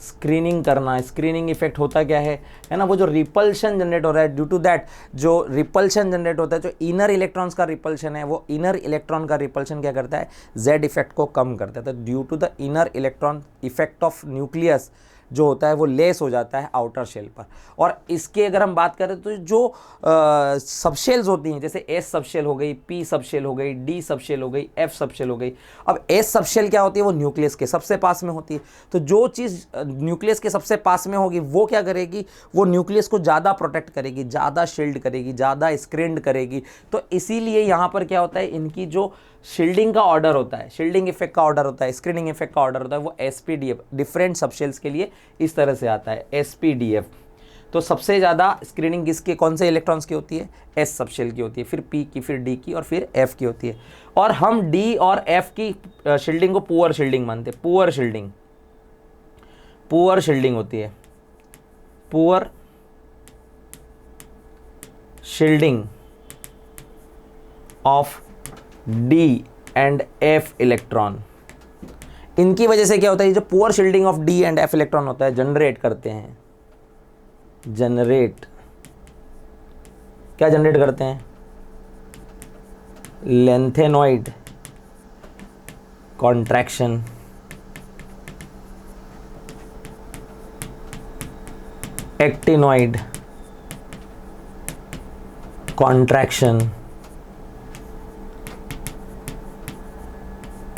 स्क्रीनिंग करना। स्क्रीनिंग इफेक्ट होता क्या है ना, वो जो रिपल्शन जनरेट हो रहा है, ड्यू टू दैट जो रिपल्शन जनरेट होता है, जो इनर इलेक्ट्रॉन्स का रिपल्शन है, वो इनर इलेक्ट्रॉन का रिपल्शन क्या करता है, जेड इफेक्ट को कम करता है। तो due to the inner electron effect of nucleus जो होता है वो लेस हो जाता है आउटर शेल पर। और इसके अगर हम बात करें तो जो सबशेल्स होती हैं, जैसे एस सबशेल हो गई, पी सबशेल हो गई, डी सबशेल हो गई, एफ सबशेल हो गई। अब एस सबशेल क्या होती है, वो न्यूक्लियस के सबसे पास में होती है। तो जो चीज़ न्यूक्लियस के सबसे पास में होगी वो क्या करेगी, वो न्यूक्लियस को ज़्यादा प्रोटेक्ट करेगी, ज़्यादा शील्ड करेगी, ज़्यादा स्क्रीन्ड करेगी। तो इसीलिए यहाँ पर क्या होता है, इनकी जो शील्डिंग का ऑर्डर होता है, शील्डिंग इफेक्ट का ऑर्डर होता है, स्क्रीनिंग इफेक्ट का ऑर्डर होता है, वो एसपीडीएफ डिफरेंट सबशेल्स के लिए इस तरह से आता है, एसपीडीएफ। तो सबसे ज़्यादा स्क्रीनिंग किसके, कौन से इलेक्ट्रॉन्स की होती है, एस सबशेल की होती है, फिर पी की, फिर डी की, और फिर एफ की होती है। और हम डी और एफ की शील्डिंग को पुअर शील्डिंग मानते हैं। पुअर शील्डिंग, पुअर शील्डिंग होती है, poor shielding of D and F electron. इनकी वजह से क्या होता है, जो poor shielding of D and F electron होता है, जनरेट करते हैं, जनरेट क्या जनरेट करते हैं, lanthanoid contraction, actinoid contraction,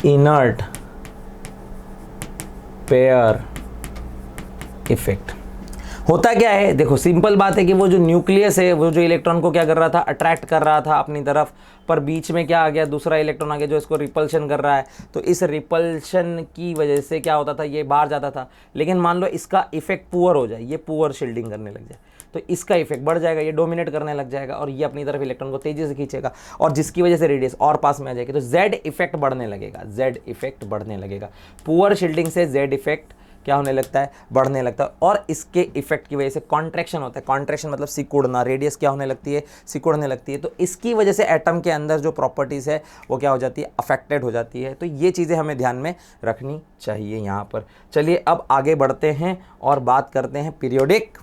inert pair effect. होता क्या है, देखो सिंपल बात है कि वो जो न्यूक्लियस है, वो जो इलेक्ट्रॉन को क्या कर रहा था, अट्रैक्ट कर रहा था अपनी तरफ, पर बीच में क्या आ गया, दूसरा इलेक्ट्रॉन आ गया जो इसको रिपल्शन कर रहा है। तो इस रिपल्शन की वजह से क्या होता था, ये बाहर जाता था। लेकिन मान लो इसका इफेक्ट पुअर हो जाए, ये पुअर शील्डिंग करने लग जाए, तो इसका इफेक्ट बढ़ जाएगा, ये डोमिनेट करने लग जाएगा, और ये अपनी तरफ इलेक्ट्रॉन को तेजी से खींचेगा, और जिसकी वजह से रेडियस और पास में आ जाएगी। तो जेड इफेक्ट बढ़ने लगेगा, जेड इफेक्ट बढ़ने लगेगा। पुअर शील्डिंग से जेड इफेक्ट क्या होने लगता है, बढ़ने लगता है। और इसके इफेक्ट की वजह से कॉन्ट्रैक्शन होता है, कॉन्ट्रैक्शन मतलब सिकुड़ना, रेडियस क्या होने लगती है, सिकुड़ने लगती है। तो इसकी वजह से एटम के अंदर जो प्रॉपर्टीज़ है वो क्या हो जाती है, अफेक्टेड हो जाती है। तो ये चीज़ें हमें ध्यान में रखनी चाहिए यहाँ पर। चलिए अब आगे बढ़ते हैं और बात करते हैं पीरियोडिक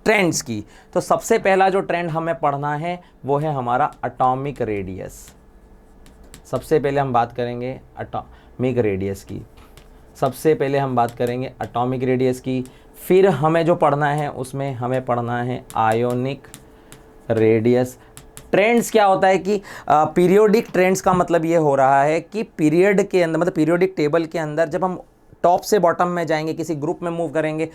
ट्रेंड्स की। तो सबसे पहला जो ट्रेंड हमें पढ़ना है वो है हमारा एटॉमिक रेडियस। सबसे पहले हम बात करेंगे एटॉमिक रेडियस की, सबसे पहले हम बात करेंगे एटॉमिक रेडियस की। फिर हमें जो पढ़ना है उसमें हमें पढ़ना है आयोनिक रेडियस। ट्रेंड्स क्या होता है कि पीरियोडिक ट्रेंड्स का मतलब ये हो रहा है कि पीरियड के अंदर, मतलब पीरियोडिक टेबल के अंदर जब हम टॉप से बॉटम में जाएंगे, किसी ग्रुप में मूव करेंगे,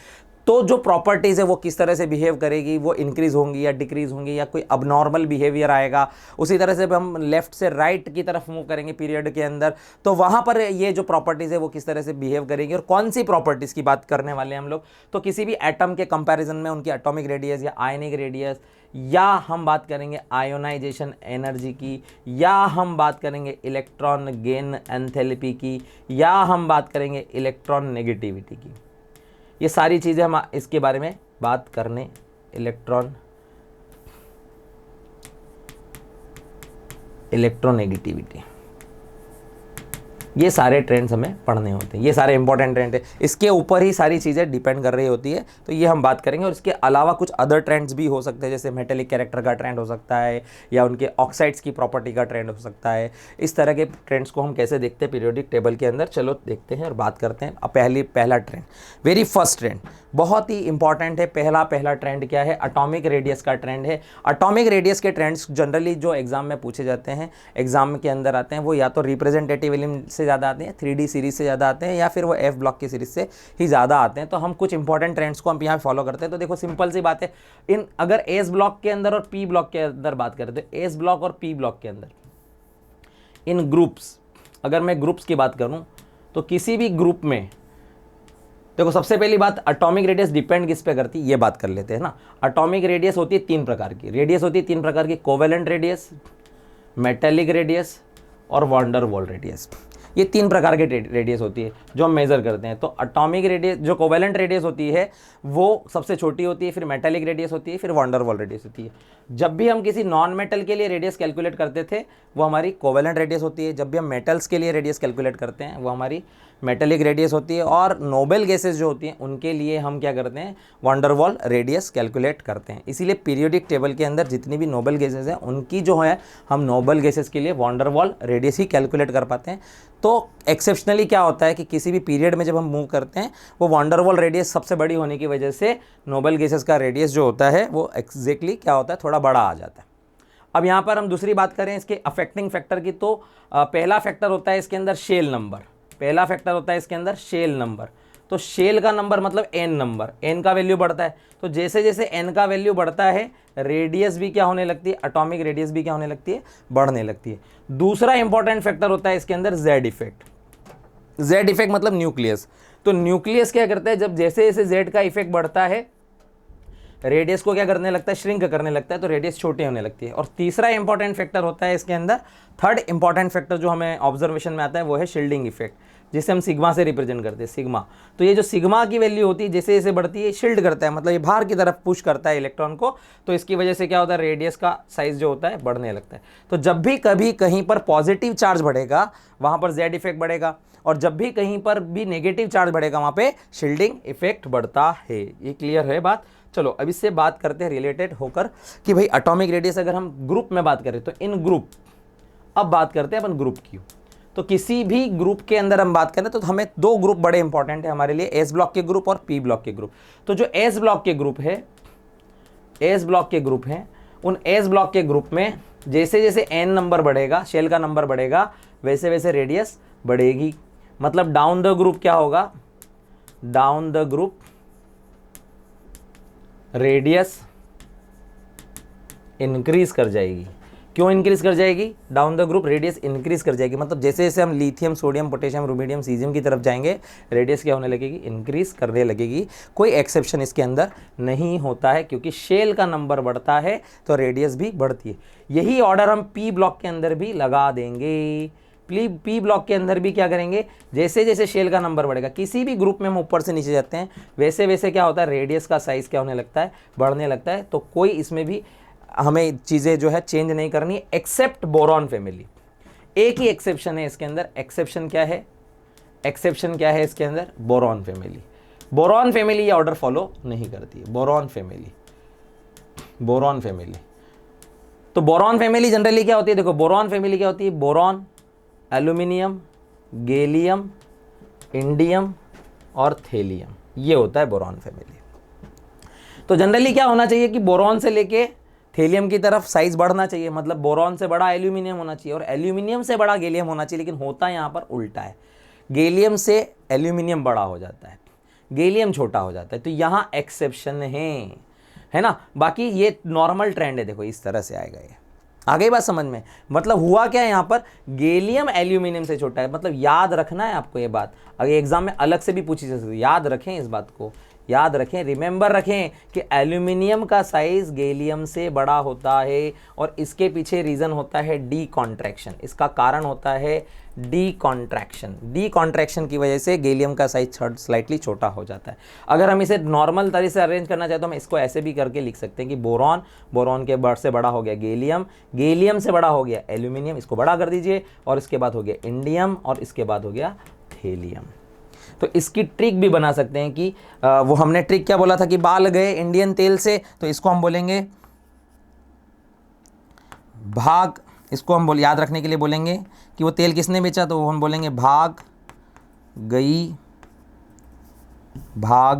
तो जो प्रॉपर्टीज़ है वो किस तरह से बिहेव करेगी, वो इंक्रीज़ होंगी या डिक्रीज़ होंगी, या कोई अबनॉर्मल बिहेवियर आएगा। उसी तरह से हम लेफ़्ट से राइट की तरफ मूव करेंगे पीरियड के अंदर, तो वहाँ पर ये जो प्रॉपर्टीज़ है वो किस तरह से बिहेव करेगी, और कौन सी प्रॉपर्टीज़ की बात करने वाले हैं हम लोग। तो किसी भी एटम के कंपैरिजन में उनकी एटॉमिक रेडियस या आयनिक रेडियस, या हम बात करेंगे आयोनाइजेशन एनर्जी की, या हम बात करेंगे इलेक्ट्रॉन गेन एंथैल्पी की, या हम बात करेंगे इलेक्ट्रॉन नेगेटिविटी की। ये सारी चीज़ें हम इसके बारे में बात करने, इलेक्ट्रोनेगेटिविटी, ये सारे ट्रेंड्स हमें पढ़ने होते हैं, ये सारे इंपॉर्टेंट ट्रेंड है, इसके ऊपर ही सारी चीज़ें डिपेंड कर रही होती है। तो ये हम बात करेंगे। और इसके अलावा कुछ अदर ट्रेंड्स भी हो सकते हैं, जैसे मेटेलिक कैरेक्टर का ट्रेंड हो सकता है, या उनके ऑक्साइड्स की प्रॉपर्टी का ट्रेंड हो सकता है। इस तरह के ट्रेंड्स को हम कैसे देखते हैं पीरियोडिक टेबल के अंदर, चलो देखते हैं और बात करते हैं। अब पहला ट्रेंड, वेरी फर्स्ट ट्रेंड बहुत ही इंपॉर्टेंट है। पहला ट्रेंड क्या है, एटॉमिक रेडियस का ट्रेंड है। एटॉमिक रेडियस के ट्रेंड्स जनरली जो एग्जाम में पूछे जाते हैं, एग्जाम के अंदर आते हैं, वो या तो रिप्रेजेंटेटिव एलिमेंट से ज़्यादा आते हैं, 3D सीरीज से ज़्यादा आते हैं, या फिर वो एफ ब्लॉक की सीरीज से ही ज़्यादा आते हैं। तो हम कुछ इंपॉर्टेंट ट्रेंड्स को हम यहाँ फॉलो करते हैं। तो देखो सिंपल सी बात है, इन अगर एस ब्लॉक के अंदर और पी ब्लॉक के अंदर बात करें, तो एस ब्लॉक और पी ब्लॉक के अंदर इन ग्रुप्स, अगर मैं ग्रुप्स की बात करूँ तो किसी भी ग्रुप में, देखो सबसे पहली बात, एटॉमिक रेडियस डिपेंड किस पे करती है ये बात कर लेते हैं ना। एटॉमिक रेडियस होती है 3 प्रकार की, रेडियस होती है 3 प्रकार की, कोवेलेंट रेडियस, मेटेलिक रेडियस और वान डेर वाल रेडियस। ये 3 प्रकार के रेडियस होती है जो हम मेजर करते हैं। तो एटॉमिक रेडियस जो कोवेलेंट रेडियस होती है वो सबसे छोटी होती है, फिर मेटेलिक रेडियस होती है, फिर वान डेर वाल रेडियस होती है। जब भी हम किसी नॉन मेटल के लिए रेडियस कैलकुलेट करते थे वो हमारी कोवेलेंट रेडियस होती है, जब भी हम मेटल्स के लिए रेडियस कैलकुलेट करते हैं वो हमारी मेटेलिक रेडियस होती है, और नोबल गैसेस जो होती हैं उनके लिए हम क्या करते हैं, वान डेर वाल रेडियस कैलकुलेट करते हैं। इसीलिए पीरियोडिक टेबल के अंदर जितनी भी नोबल गैसेस हैं उनकी जो है हम नोबल गैसेस के लिए वान डेर वाल रेडियस ही कैलकुलेट कर पाते हैं। तो एक्सेप्शनली क्या होता है कि किसी भी पीरियड में जब हम मूव करते हैं वो वान डेर वाल रेडियस सबसे बड़ी होने की वजह से नोबल गैसेस का रेडियस जो होता है वो एग्जैक्टली क्या होता है, थोड़ा बड़ा आ जाता है। अब यहाँ पर हम दूसरी बात करें इसके अफेक्टिंग फैक्टर की, तो पहला फैक्टर होता है इसके अंदर शेल नंबर, पहला फैक्टर होता है इसके अंदर शेल नंबर। तो शेल का नंबर मतलब एन नंबर, एन का वैल्यू बढ़ता है, तो जैसे जैसे एन का वैल्यू बढ़ता है रेडियस भी क्या होने लगती है, एटॉमिक रेडियस भी क्या होने लगती है, बढ़ने लगती है। दूसरा इंपॉर्टेंट फैक्टर होता है इसके अंदर जेड इफेक्ट, जेड इफेक्ट मतलब न्यूक्लियस। तो न्यूक्लियस क्या करता है, जब जैसे जैसे जेड का इफेक्ट बढ़ता है रेडियस को क्या करने लगता है, श्रिंक करने लगता है, तो रेडियस छोटी होने लगती है। और तीसरा इंपॉर्टेंट फैक्टर होता है इसके अंदर, थर्ड इंपॉर्टेंट फैक्टर जो हमें ऑब्जर्वेशन में आता है वो है शील्डिंग इफेक्ट, जिसे हम सिग्मा से रिप्रेजेंट करते हैं, सिग्मा। तो ये जो सिग्मा की वैल्यू होती है जैसे जैसे बढ़ती है शील्ड करता है, मतलब ये बाहर की तरफ पुश करता है इलेक्ट्रॉन को, तो इसकी वजह से क्या होता है, रेडियस का साइज जो होता है बढ़ने लगता है। तो जब भी कभी कहीं पर पॉजिटिव चार्ज बढ़ेगा वहाँ पर जेड इफेक्ट बढ़ेगा, और जब भी कहीं पर भी नेगेटिव चार्ज बढ़ेगा वहाँ पे शील्डिंग इफेक्ट बढ़ता है। ये क्लियर है बात। चलो अब इससे बात करते हैं रिलेटेड होकर कि भाई एटॉमिक रेडियस अगर हम ग्रुप में बात करें तो इन ग्रुप, अब बात करते हैं अपन ग्रुप की। तो किसी भी ग्रुप के अंदर हम बात करें तो हमें 2 ग्रुप बड़े इंपॉर्टेंट है हमारे लिए, एस ब्लॉक के ग्रुप और पी ब्लॉक के ग्रुप। तो जो एस ब्लॉक के ग्रुप है, एस ब्लॉक के ग्रुप हैं, उन एस ब्लॉक के ग्रुप में जैसे जैसे एन नंबर बढ़ेगा, शेल का नंबर बढ़ेगा, वैसे वैसे रेडियस बढ़ेगी। मतलब डाउन द ग्रुप क्या होगा, down the group radius increase कर जाएगी। क्यों इंक्रीज कर जाएगी, down the group radius increase कर जाएगी, मतलब जैसे जैसे हम lithium, sodium, potassium, rubidium, caesium की तरफ जाएंगे रेडियस क्या होने लगेगी, इंक्रीज करने लगेगी। कोई एक्सेप्शन इसके अंदर नहीं होता है, क्योंकि शेल का नंबर बढ़ता है तो रेडियस भी बढ़ती है। यही ऑर्डर हम पी ब्लॉक के अंदर भी लगा देंगे। पी ब्लॉक के अंदर भी क्या करेंगे, जैसे जैसे शेल का नंबर बढ़ेगा, किसी भी ग्रुप में हम ऊपर से नीचे जाते हैं वैसे वैसे क्या होता है, रेडियस का साइज क्या होने लगता है, बढ़ने लगता है। तो कोई इसमें भी हमें चीज़ें जो है चेंज नहीं करनी है, एक्सेप्ट बोरॉन फैमिली। एक ही एक्सेप्शन है इसके अंदर, एक्सेप्शन क्या है, एक्सेप्शन क्या है इसके अंदर, बोरॉन फैमिली। बोरॉन फैमिली ये ऑर्डर फॉलो नहीं करती है, बोरॉन फैमिली, बोरॉन फैमिली। तो बोरॉन फैमिली जनरली क्या होती है, देखो बोरॉन फैमिली क्या होती है, बोरॉन, एल्यूमिनियम, गैलियम, इंडियम और थेलियम, ये होता है बोरॉन फैमिली। तो जनरली क्या होना चाहिए कि बोरॉन से लेके थेलियम की तरफ साइज बढ़ना चाहिए, मतलब बोरॉन से बड़ा एल्यूमिनियम होना चाहिए और एल्यूमिनियम से बड़ा गैलियम होना चाहिए, लेकिन होता यहाँ पर उल्टा है, गैलियम से एल्यूमिनियम बड़ा हो जाता है, गैलियम छोटा हो जाता है। तो यहाँ एक्सेप्शन है ना, बाकी ये नॉर्मल ट्रेंड है। देखो इस तरह से आएगा ये, आ गई बात समझ में। मतलब हुआ क्या है यहाँ पर, गैलियम एल्यूमिनियम से छोटा है, मतलब याद रखना है आपको ये बात, अगर एग्जाम में अलग से भी पूछी जा सकती है, याद रखें इस बात को, याद रखें, रिमेंबर रखें कि एल्यूमिनियम का साइज गैलियम से बड़ा होता है, और इसके पीछे रीज़न होता है डी कॉन्ट्रैक्शन, इसका कारण होता है डी कॉन्ट्रैक्शन। डी कॉन्ट्रैक्शन की वजह से गैलियम का साइज स्लाइटली छोटा हो जाता है। अगर हम इसे नॉर्मल तरीके से अरेंज करना चाहते तो हम इसको ऐसे भी करके लिख सकते हैं कि बोरॉन, बोरॉन के बड़ से बड़ा हो गया गैलियम, गैलियम से बड़ा हो गया एल्यूमिनियम, इसको बड़ा कर दीजिए, और इसके बाद हो गया इंडियम, और इसके बाद हो गया थेलियम। तो इसकी ट्रिक भी बना सकते हैं कि वो हमने ट्रिक क्या बोला था कि बाल गए इंडियन तेल से, तो इसको हम बोलेंगे भाग, इसको हम याद रखने के लिए बोलेंगे कि वो तेल किसने बेचा, तो वो हम बोलेंगे भाग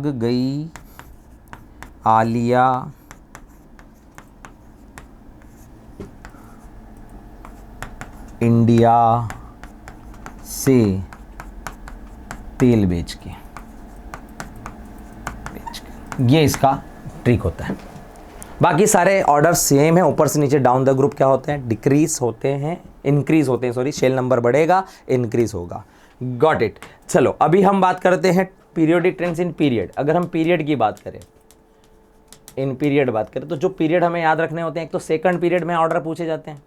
गई आलिया इंडिया से तेल बेच के, ये इसका ट्रिक होता है। बाकी सारे ऑर्डर सेम है, ऊपर से नीचे डाउन द ग्रुप क्या होते हैं, डिक्रीज होते हैं, इंक्रीज होते हैं, सॉरी, शेल नंबर बढ़ेगा, इंक्रीज होगा। Got it. चलो अभी हम बात करते हैं पीरियोडिक ट्रेंड्स इन पीरियड, अगर हम पीरियड की बात करें, इन पीरियड बात करें तो जो पीरियड हमें याद रखने होते हैं, एक तो सेकंड पीरियड में ऑर्डर पूछे जाते हैं।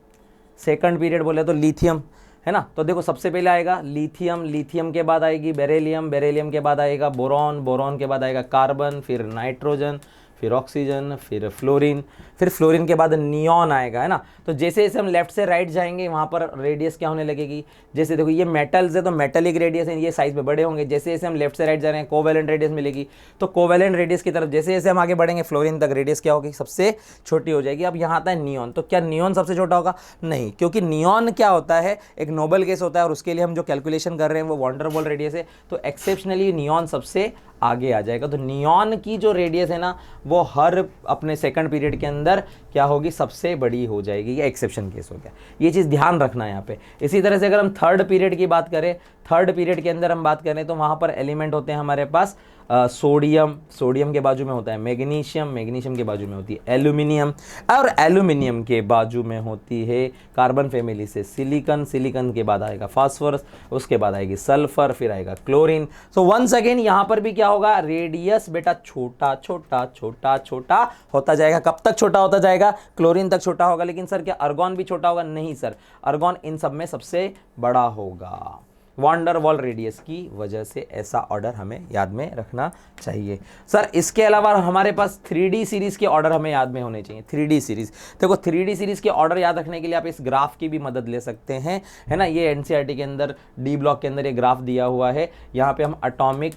सेकंड पीरियड बोले तो लिथियम है ना, तो देखो सबसे पहले आएगा लिथियम, लिथियम के बाद आएगी बेरिलियम, बेरिलियम के बाद आएगा बोरॉन, बोरॉन के बाद आएगा कार्बन, फिर नाइट्रोजन, फिर ऑक्सीजन, फिर फ्लोरीन, फिर फ्लोरीन के बाद नियॉन आएगा, है ना। तो जैसे जैसे हम लेफ्ट से राइट जाएंगे वहाँ पर रेडियस क्या होने लगेगी, जैसे देखो ये मेटल्स है तो मेटेलिक रेडियस है, ये साइज में बड़े होंगे। जैसे जैसे हम लेफ्ट से राइट जा रहे हैं कोवेलेंट रेडियस मिलेगी, तो कोवेलेंट रेडियस की तरफ जैसे जैसे हम आगे बढ़ेंगे फ्लोरीन तक रेडियस क्या होगी, सबसे छोटी हो जाएगी। अब यहाँ आता है नियॉन, तो क्या नियॉन सबसे छोटा होगा, नहीं, क्योंकि नियॉन क्या होता है, एक नोबल गैस होता है और उसके लिए हम जो कैलकुलेशन कर रहे हैं वो वॉन डेर वाल्स रेडियस है, तो एक्सेप्शनली नियॉन सबसे आगे आ जाएगा। तो नियॉन की जो रेडियस है ना वो हर अपने सेकंड पीरियड के अंदर क्या होगी, सबसे बड़ी हो जाएगी, ये एक्सेप्शन केस हो गया, ये चीज़ ध्यान रखना है यहाँ पे। इसी तरह से अगर हम थर्ड पीरियड की बात करें, थर्ड पीरियड के अंदर हम बात करें तो वहाँ पर एलिमेंट होते हैं हमारे पास सोडियम, सोडियम के बाजू में होता है मैग्नीशियम, मैग्नीशियम के बाजू में होती है एल्यूमिनियम, और एल्यूमिनियम के बाजू में होती है कार्बन फैमिली से सिलिकॉन, सिलिकॉन के बाद आएगा फास्फोरस, उसके बाद आएगी सल्फर, फिर आएगा क्लोरीन। सो वंस अगेन यहाँ पर भी क्या होगा, रेडियस बेटा छोटा छोटा छोटा छोटा होता जाएगा। कब तक छोटा होता जाएगा, क्लोरीन तक छोटा होगा। लेकिन सर क्या अर्गॉन भी छोटा होगा, नहीं सर, अर्गॉन इन सब में सबसे बड़ा होगा। वॉन डेर वाल्स रेडियस की वजह से ऐसा ऑर्डर हमें याद में रखना चाहिए। सर इसके अलावा हमारे पास 3D सीरीज के ऑर्डर हमें याद में होने चाहिए। 3D सीरीज, देखो 3D सीरीज के ऑर्डर याद रखने के लिए आप इस ग्राफ की भी मदद ले सकते हैं, है ना। ये NCERT के अंदर डी ब्लॉक के अंदर ये ग्राफ दिया हुआ है। यहाँ पे हम अटोमिक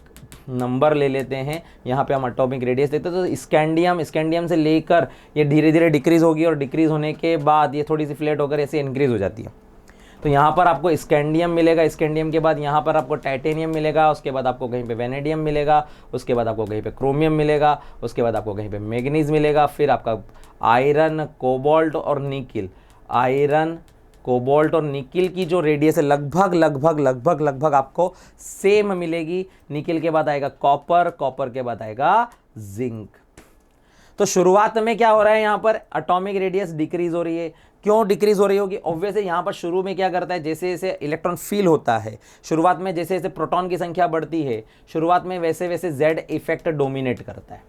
नंबर ले लेते हैं, यहाँ पे हम अटोमिक रेडियस देते हैं। तो स्कैंडियम, स्कैंडियम से लेकर ये धीरे धीरे डिक्रीज होगी और डिक्रीज होने के बाद ये थोड़ी सी फ्लैट होकर ऐसे इंक्रीज हो जाती है। तो यहाँ पर आपको स्कैंडियम मिलेगा, स्कैंडियम के बाद यहाँ पर आपको टाइटेनियम मिलेगा, उसके बाद आपको कहीं पे वेनेडियम मिलेगा, उसके बाद आपको कहीं पे क्रोमियम मिलेगा, उसके बाद आपको कहीं पे मैग्नीज मिलेगा, फिर आपका आयरन, कोबाल्ट और निकिल, आयरन, कोबाल्ट और निकिल की जो रेडियस है लगभग लगभग लगभग लगभग आपको सेम मिलेगी। निकिल के बाद आएगा कॉपर, कॉपर के बाद आएगा जिंक। तो शुरुआत में क्या हो रहा है, यहाँ पर एटॉमिक रेडियस डिक्रीज हो रही है। क्यों डिक्रीज हो रही होगी, ऑब्वियसली यहाँ पर शुरू में क्या करता है, जैसे जैसे इलेक्ट्रॉन फील होता है, शुरुआत में जैसे जैसे प्रोटॉन की संख्या बढ़ती है, शुरुआत में वैसे वैसे जेड इफेक्ट डोमिनेट करता है।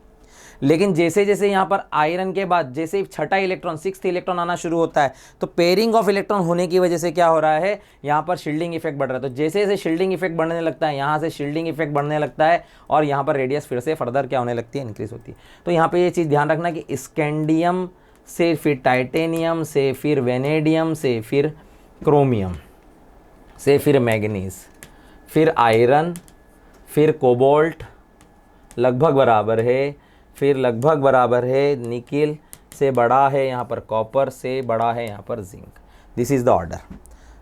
लेकिन जैसे जैसे यहाँ पर आयरन के बाद जैसे छठा इलेक्ट्रॉन, सिक्स्थ इलेक्ट्रॉन आना शुरू होता है, तो पेयरिंग ऑफ इलेक्ट्रॉन होने की वजह से क्या हो रहा है, यहाँ पर शील्डिंग इफेक्ट बढ़ रहा है। तो जैसे जैसे शील्डिंग इफेक्ट बढ़ने लगता है, यहाँ से शील्डिंग इफेक्ट बढ़ने लगता है और यहाँ पर रेडियस फिर से फर्दर क्या होने लगती है, इंक्रीज होती है। तो यहाँ पे ये चीज़ ध्यान रखना कि स्कैंडियम से फिर टाइटेनियम से फिर वेनेडियम से फिर क्रोमियम से फिर मैग्नीज, फिर आयरन, फिर कोबाल्ट लगभग बराबर है, फिर लगभग बराबर है निकिल से बड़ा है यहाँ पर कॉपर से बड़ा है यहाँ पर zinc. This is the order.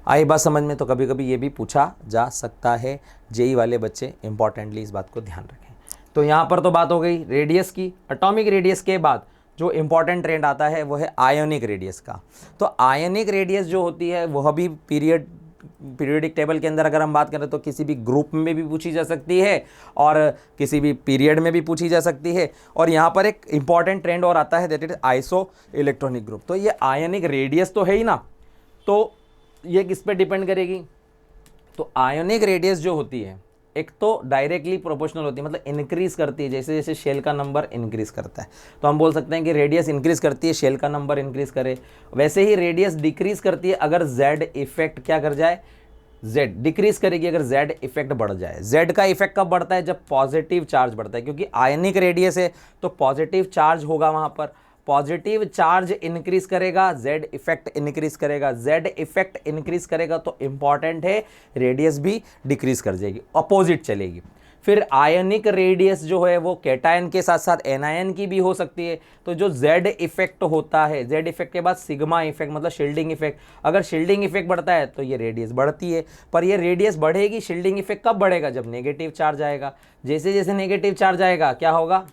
आई बात समझ में। तो कभी कभी ये भी पूछा जा सकता है, जेई वाले बच्चे इंपॉर्टेंटली इस बात को ध्यान रखें। तो यहाँ पर तो बात हो गई रेडियस की। एटॉमिक रेडियस के बाद जो इंपॉर्टेंट ट्रेंड आता है वो है आयोनिक रेडियस का। तो आयोनिक रेडियस जो होती है वह भी पीरियोडिक टेबल के अंदर अगर हम बात करें तो किसी भी ग्रुप में भी पूछी जा सकती है और किसी भी पीरियड में भी पूछी जा सकती है। और यहाँ पर एक इंपॉर्टेंट ट्रेंड और आता है, that is iso electronic group. तो ये आयोनिक रेडियस तो है ही ना, तो ये किस पे डिपेंड करेगी, तो आयोनिक रेडियस जो होती है एक तो डायरेक्टली प्रोपोर्शनल होती है, मतलब इंक्रीज करती है जैसे जैसे शेल का नंबर इंक्रीज करता है। तो हम बोल सकते हैं कि रेडियस इंक्रीज करती है, शेल का नंबर इंक्रीज करे। वैसे ही रेडियस डिक्रीज करती है अगर जेड इफेक्ट क्या कर जाए, जेड डिक्रीज करेगी अगर जेड इफेक्ट बढ़ जाए। जेड का इफेक्ट कब बढ़ता है, जब पॉजिटिव चार्ज बढ़ता है, क्योंकि आयनिक रेडियस है तो पॉजिटिव चार्ज होगा वहां पर। पॉजिटिव चार्ज इंक्रीज करेगा, जेड इफेक्ट इंक्रीज करेगा, जेड इफेक्ट इंक्रीज करेगा तो इंपॉर्टेंट है रेडियस भी डिक्रीज कर जाएगी, अपोजिट चलेगी। फिर आयनिक रेडियस जो है वो कैटायन के साथ साथ एनायन की भी हो सकती है। तो जो जेड इफेक्ट होता है, जेड इफेक्ट के बाद सिग्मा इफेक्ट मतलब शील्डिंग इफेक्ट, अगर शील्डिंग इफेक्ट बढ़ता है तो ये रेडियस बढ़ती है। पर ये रेडियस बढ़ेगी, शील्डिंग इफेक्ट कब बढ़ेगा, जब नेगेटिव चार्ज आएगा। जैसे जैसे नेगेटिव चार्ज आएगा क्या होगा,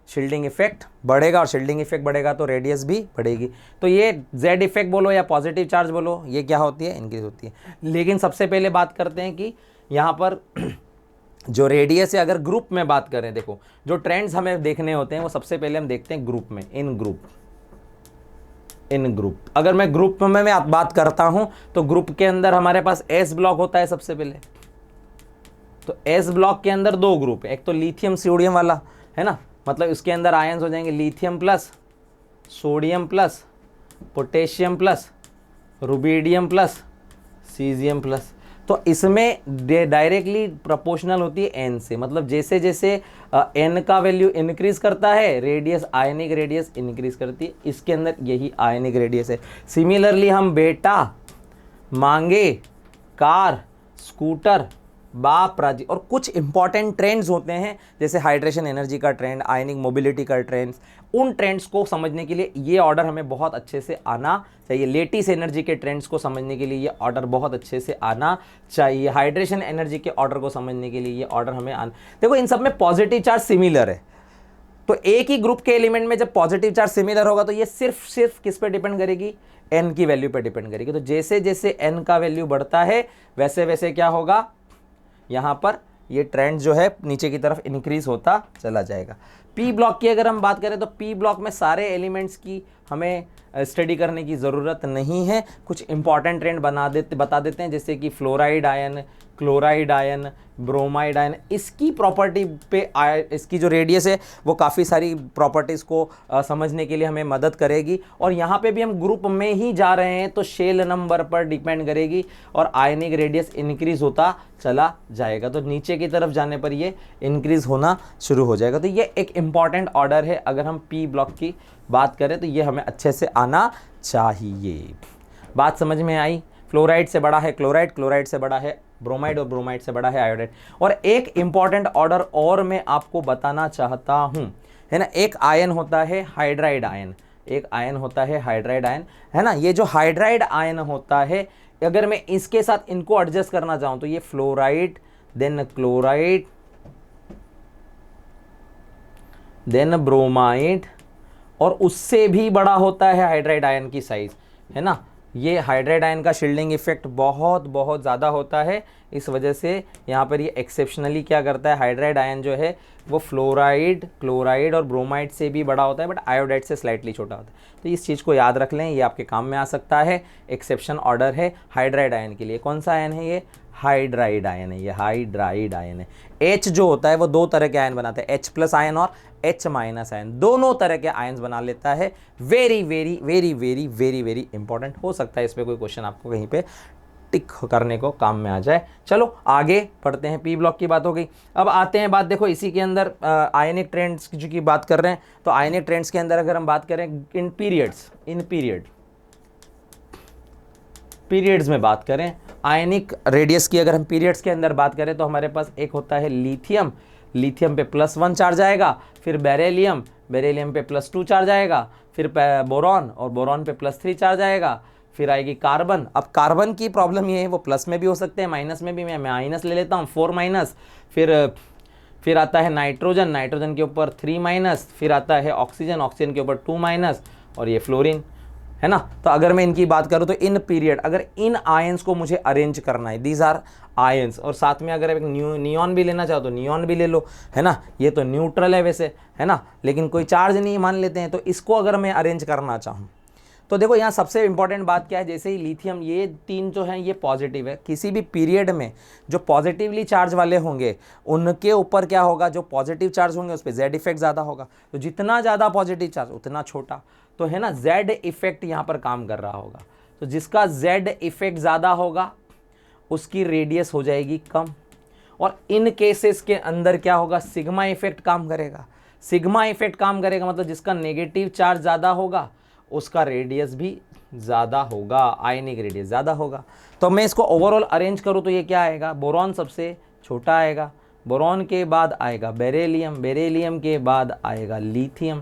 शील्डिंग इफेक्ट बढ़ेगा, और शील्डिंग इफेक्ट बढ़ेगा तो रेडियस भी बढ़ेगी। तो ये जेड इफेक्ट बोलो या पॉजिटिव चार्ज बोलो, ये क्या होती है, इंक्रीज होती है। लेकिन सबसे पहले बात करते हैं कि यहाँ पर जो रेडियस है, अगर ग्रुप में बात करें, देखो जो ट्रेंड्स हमें देखने होते हैं वो सबसे पहले हम देखते हैं ग्रुप में, इन ग्रुप। अगर मैं ग्रुप में मैं बात करता हूं तो ग्रुप के अंदर हमारे पास एस ब्लॉक होता है सबसे पहले। तो तो एस ब्लॉक के अंदर दो ग्रुप है, एक तो लिथियम सोडियम वाला है ना, मतलब इसके अंदर आयंस हो जाएंगे lithium plus, sodium plus, potassium plus, rubidium plus, caesium plus. तो इसमें डायरेक्टली प्रोपोर्शनल होती है एन से, मतलब जैसे जैसे एन का वैल्यू इंक्रीज करता है रेडियस, आयनिक रेडियस इंक्रीज करती है, इसके अंदर यही आयनिक रेडियस है। सिमिलरली हम बेटा, मांगे, कार, स्कूटर, बाप, राजी और कुछ इंपॉर्टेंट ट्रेंड्स होते हैं जैसे हाइड्रेशन एनर्जी का ट्रेंड, आयनिक मोबिलिटी का ट्रेंड्स, उन ट्रेंड्स को समझने के लिए ये ऑर्डर हमें बहुत अच्छे से आना चाहिए। लेटिस एनर्जी के ट्रेंड्स को समझने के लिए ये ऑर्डर बहुत अच्छे से आना चाहिए। हाइड्रेशन एनर्जी के ऑर्डर को समझने के लिए ये ऑर्डर हमें आना, देखो इन सब में पॉजिटिव चार्ज सिमिलर है, तो एक ही ग्रुप के एलिमेंट में जब पॉजिटिव चार्ज सिमिलर होगा तो ये सिर्फ किस पे डिपेंड करेगी, एन की वैल्यू पे डिपेंड करेगी। तो जैसे जैसे एन का वैल्यू बढ़ता है वैसे वैसे क्या होगा, यहाँ पर ये ट्रेंड जो है नीचे की तरफ इंक्रीज होता चला जाएगा। पी ब्लॉक की अगर हम बात करें तो पी ब्लॉक में सारे एलिमेंट्स की हमें स्टडी करने की ज़रूरत नहीं है, कुछ इंपॉर्टेंट ट्रेंड बता देते हैं जैसे कि fluoride ion, chloride ion, bromide ion, इसकी प्रॉपर्टी पे इसकी जो रेडियस है वो काफ़ी सारी प्रॉपर्टीज़ को समझने के लिए हमें मदद करेगी। और यहाँ पे भी हम ग्रुप में ही जा रहे हैं तो शेल नंबर पर डिपेंड करेगी और आयनिक रेडियस इंक्रीज होता चला जाएगा, तो नीचे की तरफ जाने पर ये इंक्रीज होना शुरू हो जाएगा। तो ये एक इम्पॉर्टेंट ऑर्डर है, अगर हम पी ब्लॉक की बात करें तो ये हमें अच्छे से आना चाहिए। बात समझ में आई? फ्लोराइड से बड़ा है क्लोराइड, क्लोराइड से बड़ा है ब्रोमाइड और ब्रोमाइड से बड़ा है आयोडाइड। और एक इंपॉर्टेंट ऑर्डर और मैं आपको बताना चाहता हूं, है ना, एक आयन होता है हाइड्राइड आयन, एक आयन होता है हाइड्राइड आयन, है ना। ये जो हाइड्राइड आयन होता है, अगर मैं इसके साथ इनको एडजस्ट करना चाहूं तो ये fluoride, then chloride, then bromide, और उससे भी बड़ा होता है हाइड्राइड आयन की साइज, है ना। ये हाइड्राइड आयन का शील्डिंग इफेक्ट बहुत बहुत ज़्यादा होता है, इस वजह से यहाँ पर ये एक्सेप्शनली क्या करता है, हाइड्राइड आयन जो है वो फ्लोराइड, क्लोराइड और ब्रोमाइड से भी बड़ा होता है, बट आयोडाइड से स्लाइटली छोटा होता है। तो इस चीज़ को याद रख लें, ये आपके काम में आ सकता है। एक्सेप्शन ऑर्डर है हाइड्राइड आयन के लिए। कौन सा आयन है ये? हाइड्राइड आयन है, ये हाइड्राइड आयन है। एच जो होता है वो दो तरह के आयन बनाते हैं, H+ आयन और H- आयन, दोनों तरह के आयन्स बना लेता है। Very very very very very very important हो सकता है, इस पर कोई क्वेश्चन आपको कहीं पे टिक करने को काम में आ जाए। चलो आगे बढ़ते हैं, पी ब्लॉक की बात हो गई। अब आते हैं बात, देखो इसी के अंदर आयनिक ट्रेंड्स की बात कर रहे हैं, तो आयनिक ट्रेंड्स के अंदर अगर हम बात करें इन पीरियड्स में बात करें, आयनिक रेडियस की अगर हम पीरियड्स के अंदर बात करें तो हमारे पास एक होता है लिथियम, लिथियम पे +1 चार्ज आएगा, फिर बेरिलियम, बेरिलियम पे +2 चार्ज आएगा, फिर बोरॉन और बोरॉन पे +3 चार्ज आएगा, फिर आएगी कार्बन। अब कार्बन की प्रॉब्लम ये है वो प्लस में भी हो सकते हैं, माइनस में भी, मैं माइनस ले लेता हूँ, 4-। फिर आता है नाइट्रोजन, नाइट्रोजन के ऊपर 3-, फिर आता है ऑक्सीजन, ऑक्सीजन के ऊपर 2-, और ये फ्लोरीन, है ना। तो अगर मैं इनकी बात करूं तो इन पीरियड, अगर इन आयंस को मुझे अरेंज करना है, दीज आर आयंस, और साथ में अगर एक नियॉन भी लेना चाहो तो नियॉन भी ले लो, है ना। ये तो न्यूट्रल है वैसे, है ना, लेकिन कोई चार्ज नहीं मान लेते हैं, तो इसको अगर मैं अरेंज करना चाहूँ तो देखो यहाँ सबसे इंपॉर्टेंट बात क्या है, जैसे ही लिथियम, ये 3 जो हैं ये पॉजिटिव है, किसी भी पीरियड में जो पॉजिटिवली चार्ज वाले होंगे उनके ऊपर क्या होगा, जो पॉजिटिव चार्ज होंगे उस पर जेड इफेक्ट ज़्यादा होगा, तो जितना ज़्यादा पॉजिटिव चार्ज उतना छोटा, तो है ना, जेड इफेक्ट यहाँ पर काम कर रहा होगा। तो जिसका जेड इफेक्ट ज़्यादा होगा उसकी रेडियस हो जाएगी कम, और इन केसेस के अंदर क्या होगा, सिग्मा इफेक्ट काम करेगा। सिग्मा इफेक्ट काम करेगा मतलब जिसका नेगेटिव चार्ज ज़्यादा होगा उसका रेडियस भी ज़्यादा होगा, आयनिक रेडियस ज़्यादा होगा। तो मैं इसको ओवरऑल अरेंज करूँ तो ये क्या आएगा, बोरॉन सबसे छोटा आएगा, बोरॉन के बाद आएगा बेरिलियम, बेरिलियम के बाद आएगा लिथियम,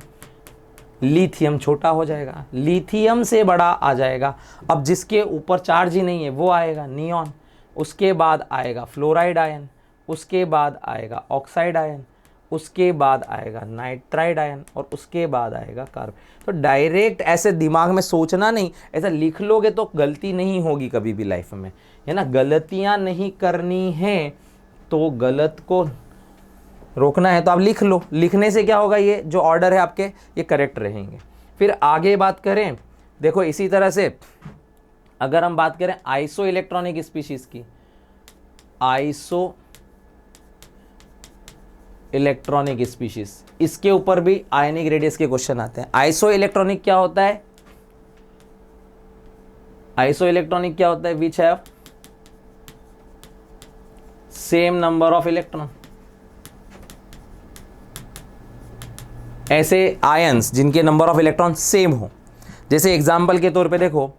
लिथियम छोटा हो जाएगा, लिथियम से बड़ा आ जाएगा, अब जिसके ऊपर चार्ज ही नहीं है वो आएगा नियॉन, उसके बाद आएगा फ्लोराइड आयन, उसके बाद आएगा ऑक्साइड आयन, उसके बाद आएगा नाइट्राइड आयन, और उसके बाद आएगा कार्बन। तो डायरेक्ट ऐसे दिमाग में सोचना नहीं, ऐसा लिख लोगे तो गलती नहीं होगी कभी भी लाइफ में, है ना। गलतियां नहीं करनी है तो गलत को रोकना है तो आप लिख लो, लिखने से क्या होगा, ये जो ऑर्डर है आपके ये करेक्ट रहेंगे। फिर आगे बात करें, देखो इसी तरह से अगर हम बात करें आइसो इलेक्ट्रॉनिक स्पीशीज़ की, आइसो इलेक्ट्रॉनिक स्पीशीज, इसके ऊपर भी आयनिक रेडियस के क्वेश्चन आते हैं। आइसो इलेक्ट्रॉनिक क्या होता है? आइसो इलेक्ट्रॉनिक क्या होता है? Which have same number of electron. ऐसे आयंस जिनके नंबर ऑफ इलेक्ट्रॉन सेम हो, जैसे एग्जाम्पल के तौर पे देखो,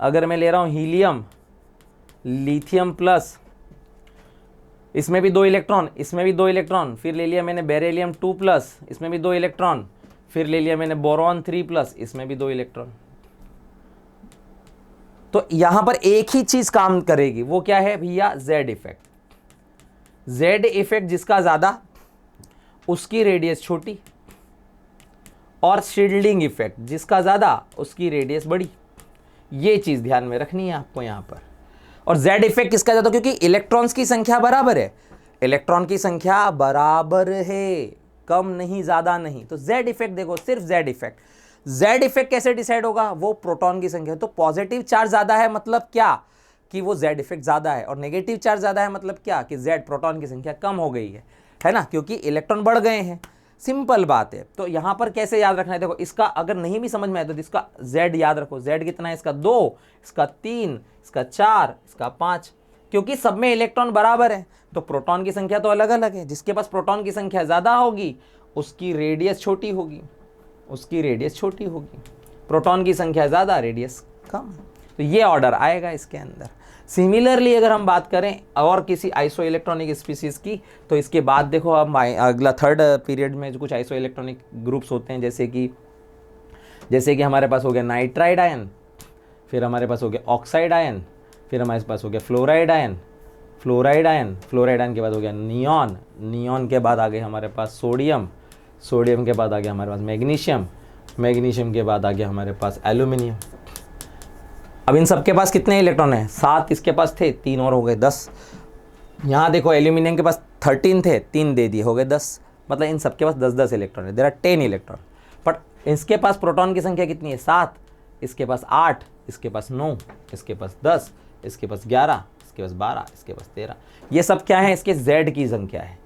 अगर मैं ले रहा हूं हीलियम, लिथियम प्लस, इसमें भी 2 इलेक्ट्रॉन, इसमें भी 2 इलेक्ट्रॉन, फिर ले लिया मैंने बेरिलियम 2 प्लस, इसमें भी 2 इलेक्ट्रॉन, फिर ले लिया मैंने बोरॉन 3 प्लस, इसमें भी 2 इलेक्ट्रॉन। तो यहां पर एक ही चीज काम करेगी, वो क्या है भैया? Z effect. जेड इफेक्ट जिसका ज्यादा उसकी रेडियस छोटी, और शील्डिंग इफेक्ट जिसका ज्यादा उसकी रेडियस बड़ी। ये चीज ध्यान में रखनी है आपको यहां पर। और जेड इफेक्ट किसका ज्यादा? क्योंकि इलेक्ट्रॉन्स की संख्या बराबर है, इलेक्ट्रॉन की संख्या बराबर है, कम नहीं ज्यादा नहीं। तो जेड इफेक्ट देखो, सिर्फ जेड इफेक्ट। जेड इफेक्ट कैसे डिसाइड होगा? वो प्रोटॉन की संख्या। तो पॉजिटिव चार्ज ज्यादा है मतलब क्या? कि वो जेड इफेक्ट ज्यादा है। और नेगेटिव चार्ज ज्यादा है मतलब क्या? कि जेड प्रोटॉन की संख्या कम हो गई है ना, क्योंकि इलेक्ट्रॉन बढ़ गए हैं। सिंपल बात है। तो यहां पर कैसे याद रखना है? देखो, इसका अगर नहीं भी समझ में आए तो इसका जेड याद रखो। जेड कितना है? इसका 2, इसका 3, इसका 4, इसका 5, क्योंकि सब में इलेक्ट्रॉन बराबर है। तो प्रोटॉन की संख्या तो अलग अलग है। जिसके पास प्रोटॉन की संख्या ज्यादा होगी उसकी रेडियस छोटी होगी, उसकी रेडियस छोटी होगी। प्रोटॉन की संख्या ज्यादा, रेडियस कम। तो ये ऑर्डर आएगा इसके अंदर। सिमिलरली अगर हम बात करें और किसी आइसो इलेक्ट्रॉनिक स्पीसीज की, तो इसके बाद देखो अब अगला थर्ड पीरियड में जो कुछ आइसो इलेक्ट्रॉनिक ग्रुप्स होते हैं, जैसे कि हमारे पास हो गया नाइट्राइड आयन, फिर हमारे पास हो गया ऑक्साइड आयन, फिर हमारे पास हो गया फ्लोराइड आयन, फ्लोराइड आयन के बाद हो गया नियॉन, नियॉन के बाद आ गए हमारे पास सोडियम, सोडियम के बाद आ गया हमारे पास मैग्नीशियम, मैग्नीशियम के बाद आ गया हमारे पास एल्यूमिनियम। अब इन सबके पास कितने इलेक्ट्रॉन हैं? 7 इसके पास थे, 3 और हो गए 10। यहाँ देखो एल्यूमिनियम के पास 13 थे, 3 दे दिए, हो गए 10। मतलब इन सबके पास 10-10 इलेक्ट्रॉन है। There are 10 electron. बट इसके पास प्रोटॉन की संख्या कितनी है? 7, इसके पास 8, इसके पास 9, इसके पास 10, इसके पास 11, इसके पास 12, इसके पास 13। ये सब क्या है? इसके जेड की संख्या है।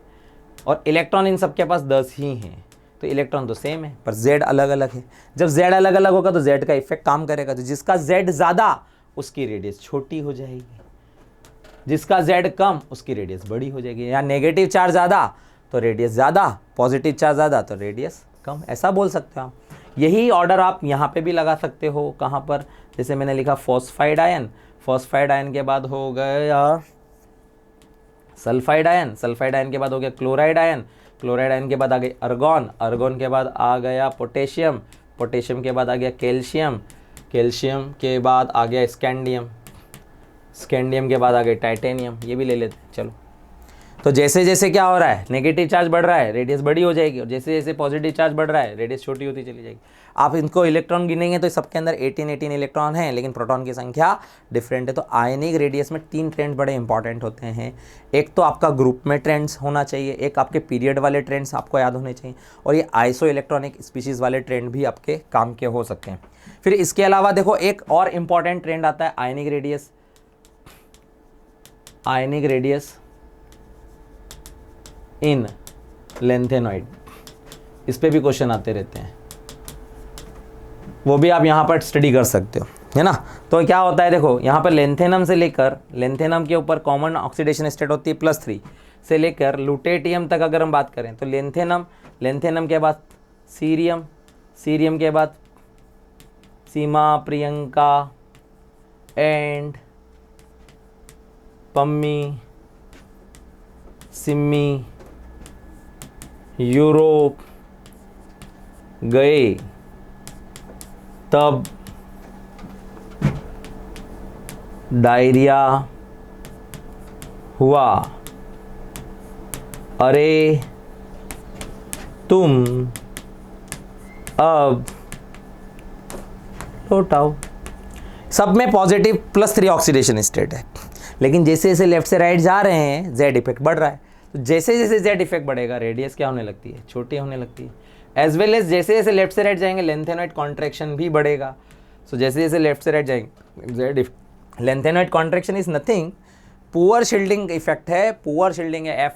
और इलेक्ट्रॉन इन सबके पास 10 ही हैं। तो इलेक्ट्रॉन तो सेम है पर जेड अलग अलग है। जब जेड अलग अलग होगा तो जेड का इफेक्ट काम करेगा। तो जिसका जेड ज़्यादा उसकी रेडियस छोटी हो जाएगी, जिसका जेड कम उसकी रेडियस बड़ी हो जाएगी। या नेगेटिव चार्ज ज़्यादा तो रेडियस ज़्यादा, पॉजिटिव चार्ज ज़्यादा तो रेडियस कम, ऐसा बोल सकते हो आप। यही ऑर्डर आप यहाँ पे भी लगा सकते हो। कहाँ पर? जैसे मैंने लिखा फॉस्फाइड आयन, फॉस्फाइड आयन के बाद हो गया सल्फाइड आयन, सल्फाइड आयन के बाद हो गया क्लोराइड आयन, क्लोराइड आयन के बाद आ गई अर्गॉन, अर्गॉन के बाद आ गया पोटेशियम, पोटेशियम के बाद आ गया कैल्शियम, कैल्शियम के बाद आ गया स्कैंडियम, स्कैंडियम के बाद आ गया टाइटेनियम। ये भी ले लेते हैं चलो। तो जैसे जैसे क्या हो रहा है? नेगेटिव चार्ज बढ़ रहा है, रेडियस बड़ी हो जाएगी, और जैसे जैसे पॉजिटिव चार्ज बढ़ रहा है, रेडियस छोटी होती चली जाएगी। आप इनको इलेक्ट्रॉन गिनेंगे तो सबके अंदर 18 इलेक्ट्रॉन हैं, लेकिन प्रोटॉन की संख्या डिफरेंट है। तो आयनिक रेडियस में 3 ट्रेंड बड़े इंपॉर्टेंट होते हैं। एक तो आपका ग्रुप में ट्रेंड्स होना चाहिए, एक आपके पीरियड वाले ट्रेंड्स आपको याद होने चाहिए, और ये आइसो इलेक्ट्रॉनिक स्पीशीज़ वाले ट्रेंड भी आपके काम के हो सकते हैं। फिर इसके अलावा देखो एक और इम्पॉर्टेंट ट्रेंड आता है आयनिक रेडियस, आयनिक रेडियस इन लेंथेनॉइड। इस पे भी क्वेश्चन आते रहते हैं, वो भी आप यहाँ पर स्टडी कर सकते हो, है ना। तो क्या होता है देखो, यहाँ पर लेंथेनम से लेकर, लेंथेनम के ऊपर कॉमन ऑक्सीडेशन स्टेट होती है +3 से लेकर लुटेटियम तक अगर हम बात करें तो लेंथेनम, लेंथेनम के बाद सीरियम, सीरियम के बाद सीमा, प्रियंका एंड पम्मी, सिम्मी, यूरोप गए, तब डायरिया हुआ, अरे तुम अब लौट आओ। सब में पॉजिटिव +3 ऑक्सीडेशन स्टेट है, लेकिन जैसे जैसे लेफ्ट से राइट जा रहे हैं जेड इफेक्ट बढ़ रहा है। तो जैसे जैसे जेड इफेक्ट बढ़ेगा रेडियस क्या होने लगती है? छोटी होने लगती है। एज वेल एज जैसे जैसे लेफ्ट से राइट जाएंगे लेंथेनॉइड कॉन्ट्रैक्शन भी बढ़ेगा। सो जैसे जैसे लेफ्ट से राइट जाएंगे Z, lanthanoid contraction is nothing, poor shielding effect है, पुअर शील्डिंग है,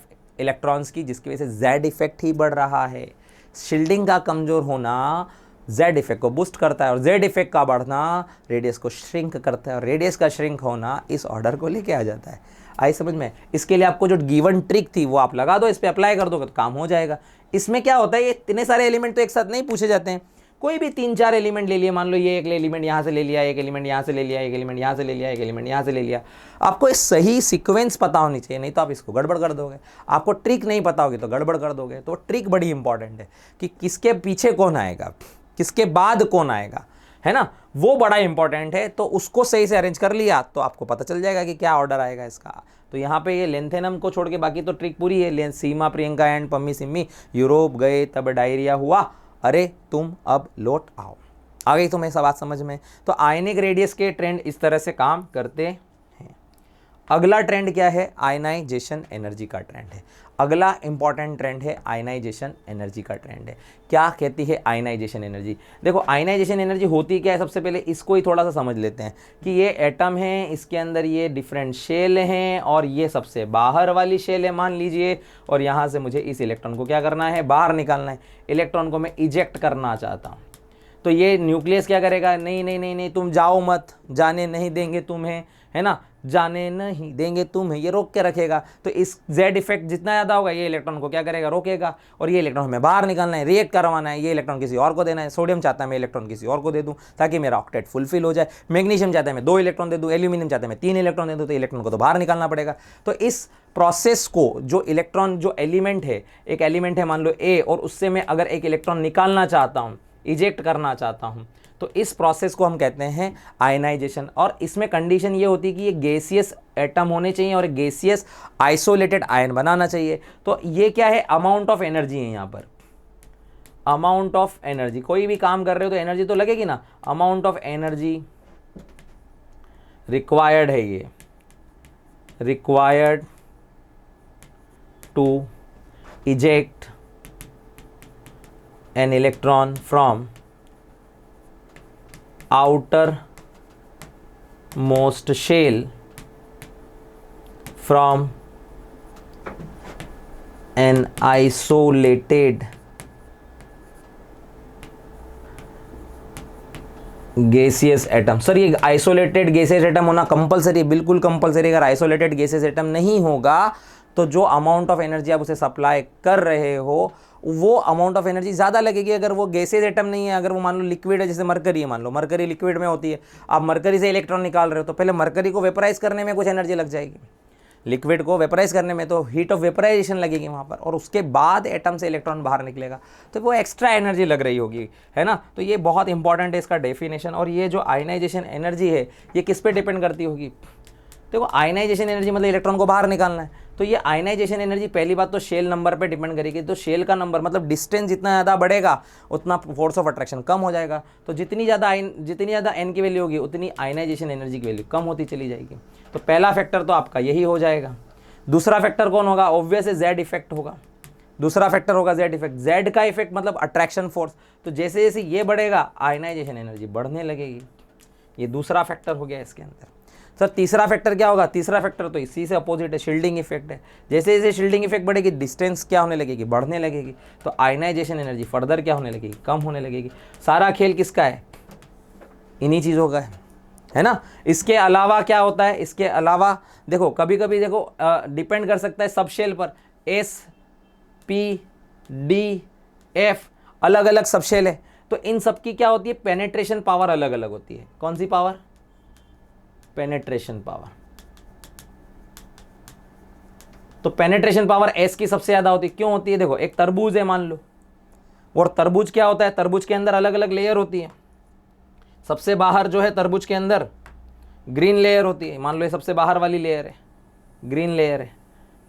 इलेक्ट्रॉन्स की, जिसकी वजह से जेड इफेक्ट ही बढ़ रहा है। शील्डिंग का कमजोर होना जेड इफेक्ट को बूस्ट करता है और जेड इफेक्ट का बढ़ना रेडियस को श्रिंक करता है और रेडियस का श्रिंक होना इस ऑर्डर को लेके आ जाता है। आई समझ में? इसके लिए आपको जो गिवन ट्रिक थी वो आप लगा दो, इस पर अप्लाई कर दोगे तो काम हो जाएगा। इसमें क्या होता है, ये इतने सारे एलिमेंट तो एक साथ नहीं पूछे जाते हैं, कोई भी 3-4 एलिमेंट ले लिए, मान लो ये एक एलिमेंट यहाँ से ले लिया, एक एलिमेंट यहाँ से ले लिया, एक एलिमेंट यहाँ से ले लिया, एक एलिमेंट यहाँ से ले लिया। आपको इस सही सीक्वेंस पता होनी चाहिए, नहीं तो आप इसको गड़बड़ कर दोगे। आपको ट्रिक नहीं पता होगी तो गड़बड़ कर दोगे। तो ट्रिक बड़ी इंपॉर्टेंट है कि किसके पीछे कौन आएगा, किसके बाद कौन आएगा, है ना, वो बड़ा इंपॉर्टेंट है। तो उसको सही से अरेंज कर लिया तो आपको पता चल जाएगा कि क्या ऑर्डर आएगा इसका। तो यहाँ पे ये लेंथेनम को छोड़ के बाकी तो ट्रिक पूरी है। सीमा प्रियंका एंड पम्मी सिम्मी यूरोप गए तब डायरिया हुआ, अरे तुम अब लौट आओ। आ गई तुम्हें सब बात समझ में? तो आयनिक रेडियस के ट्रेंड इस तरह से काम करते हैं। अगला ट्रेंड क्या है? आयनाइजेशन एनर्जी का ट्रेंड है। अगला इंपॉर्टेंट ट्रेंड है आयनाइजेशन एनर्जी का ट्रेंड है। क्या कहती है आयनाइजेशन एनर्जी? देखो आयनाइजेशन एनर्जी होती क्या है, सबसे पहले इसको ही थोड़ा सा समझ लेते हैं कि ये एटम है, इसके अंदर ये डिफरेंट शेल हैं और ये सबसे बाहर वाली शेल है मान लीजिए, और यहाँ से मुझे इस इलेक्ट्रॉन को क्या करना है, बाहर निकालना है। इलेक्ट्रॉन को मैं इजेक्ट करना चाहता हूँ, तो ये न्यूक्लियस क्या करेगा, नहीं नहीं नहीं नहीं तुम जाओ मत, जाने नहीं देंगे तुम्हें, है ना, जाने नहीं देंगे तुम्हें, ये रोक के रखेगा। तो इस जेड इफेक्ट जितना ज़्यादा होगा ये इलेक्ट्रॉन को क्या करेगा, रोकेगा। और ये इलेक्ट्रॉन हमें बाहर निकालना है, रिएक्ट करवाना है, ये इलेक्ट्रॉन किसी और को देना है। सोडियम चाहता है मैं इलेक्ट्रॉन किसी और को दे दूँ ताकि मेरा ऑक्टेट फुलफिल हो जाए। मैग्नीशियम चाहता है मैं 2 इलेक्ट्रॉन दे दूँ, एल्यूमिनियम चाहता है मैं 3 इलेक्ट्रॉन दे दूँ, तो इलेक्ट्रॉन को तो बाहर निकालना पड़ेगा। तो इस प्रोसेस को जो इलेक्ट्रॉन, जो एलिमेंट है, एक एलिमेंट है मान लो ए, और उससे मैं अगर एक इलेक्ट्रॉन निकालना चाहता हूँ, इजेक्ट करना चाहता हूँ, तो इस प्रोसेस को हम कहते हैं आयनाइजेशन। और इसमें कंडीशन ये होती है कि ये गैसियस एटम होने चाहिए और गैसियस आइसोलेटेड आयन बनाना चाहिए। तो ये क्या है, अमाउंट ऑफ एनर्जी है यहाँ पर, अमाउंट ऑफ एनर्जी। कोई भी काम कर रहे हो तो एनर्जी तो लगेगी ना, अमाउंट ऑफ एनर्जी रिक्वायर्ड है, ये required to eject an electron from outer most shell from an isolated gaseous atom. Sir ये आइसोलेटेड गैसियस एटम होना कंपलसरी, बिल्कुल कंपलसरी। अगर आइसोलेटेड गैसियस एटम नहीं होगा तो जो अमाउंट ऑफ एनर्जी आप उसे सप्लाई कर रहे हो वो अमाउंट ऑफ एनर्जी ज़्यादा लगेगी। अगर वो गैसेज एटम नहीं है, अगर वो मान लो लिक्विड है, जैसे मरकरी है, मान लो मरकरी लिक्विड में होती है, आप मरकरी से इलेक्ट्रॉन निकाल रहे हो तो पहले मरकरी को वेपराइज करने में कुछ एनर्जी लग जाएगी, लिक्विड को वेपराइज करने में तो हीट ऑफ वेपराइजेशन लगेगी वहाँ पर, और उसके बाद एटम से इलेक्ट्रॉन बाहर निकलेगा तो वो एक्स्ट्रा एनर्जी लग रही होगी, है ना। तो ये बहुत इंपॉर्टेंट है इसका डेफिनेशन। और ये जो आयनाइजेशन एनर्जी है ये किस पे डिपेंड करती होगी? देखो आयनाइजेशन एनर्जी मतलब इलेक्ट्रॉन को बाहर निकालना है, तो ये आयनाइजेशन एनर्जी पहली बात तो शेल नंबर पे डिपेंड करेगी। तो शेल का नंबर मतलब डिस्टेंस जितना ज़्यादा बढ़ेगा उतना फोर्स ऑफ अट्रैक्शन कम हो जाएगा। तो जितनी ज़्यादा एन की वैल्यू होगी उतनी आयनाइजेशन एनर्जी की वैल्यू कम होती चली जाएगी। तो पहला फैक्टर तो आपका यही हो जाएगा। दूसरा फैक्टर कौन होगा? ऑब्वियस है जेड इफेक्ट होगा। दूसरा फैक्टर होगा जेड इफेक्ट। जेड का इफेक्ट मतलब अट्रैक्शन फोर्स। तो जैसे जैसे ये बढ़ेगा आयनाइजेशन एनर्जी बढ़ने लगेगी। ये दूसरा फैक्टर हो गया इसके अंदर। सर तीसरा फैक्टर क्या होगा? तीसरा फैक्टर तो इसी से अपोजिट है, शील्डिंग इफेक्ट है। जैसे जैसे शील्डिंग इफेक्ट बढ़ेगी डिस्टेंस क्या होने लगेगी? बढ़ने लगेगी। तो आयनाइजेशन एनर्जी फर्दर क्या होने लगेगी? कम होने लगेगी। सारा खेल किसका है? इन्हीं चीज़ों का है ना। इसके अलावा क्या होता है? इसके अलावा देखो कभी कभी देखो डिपेंड कर सकता है सब शेल पर। एस पी डी एफ अलग अलग सब शेल है, तो इन सब की क्या होती है? पेनेट्रेशन पावर अलग अलग होती है। कौन सी पावर? Penetration power. तो पेनेट्रेशन पावर एस की सबसे ज्यादा होती है। क्यों होती है? देखो एक तरबूज है मान लो, और तरबूज क्या होता है? तरबूज के अंदर अलग अलग लेयर होती है। सबसे बाहर जो है तरबूज के अंदर ग्रीन लेयर होती है। मान लो ये सबसे बाहर वाली लेयर है, ग्रीन लेयर है,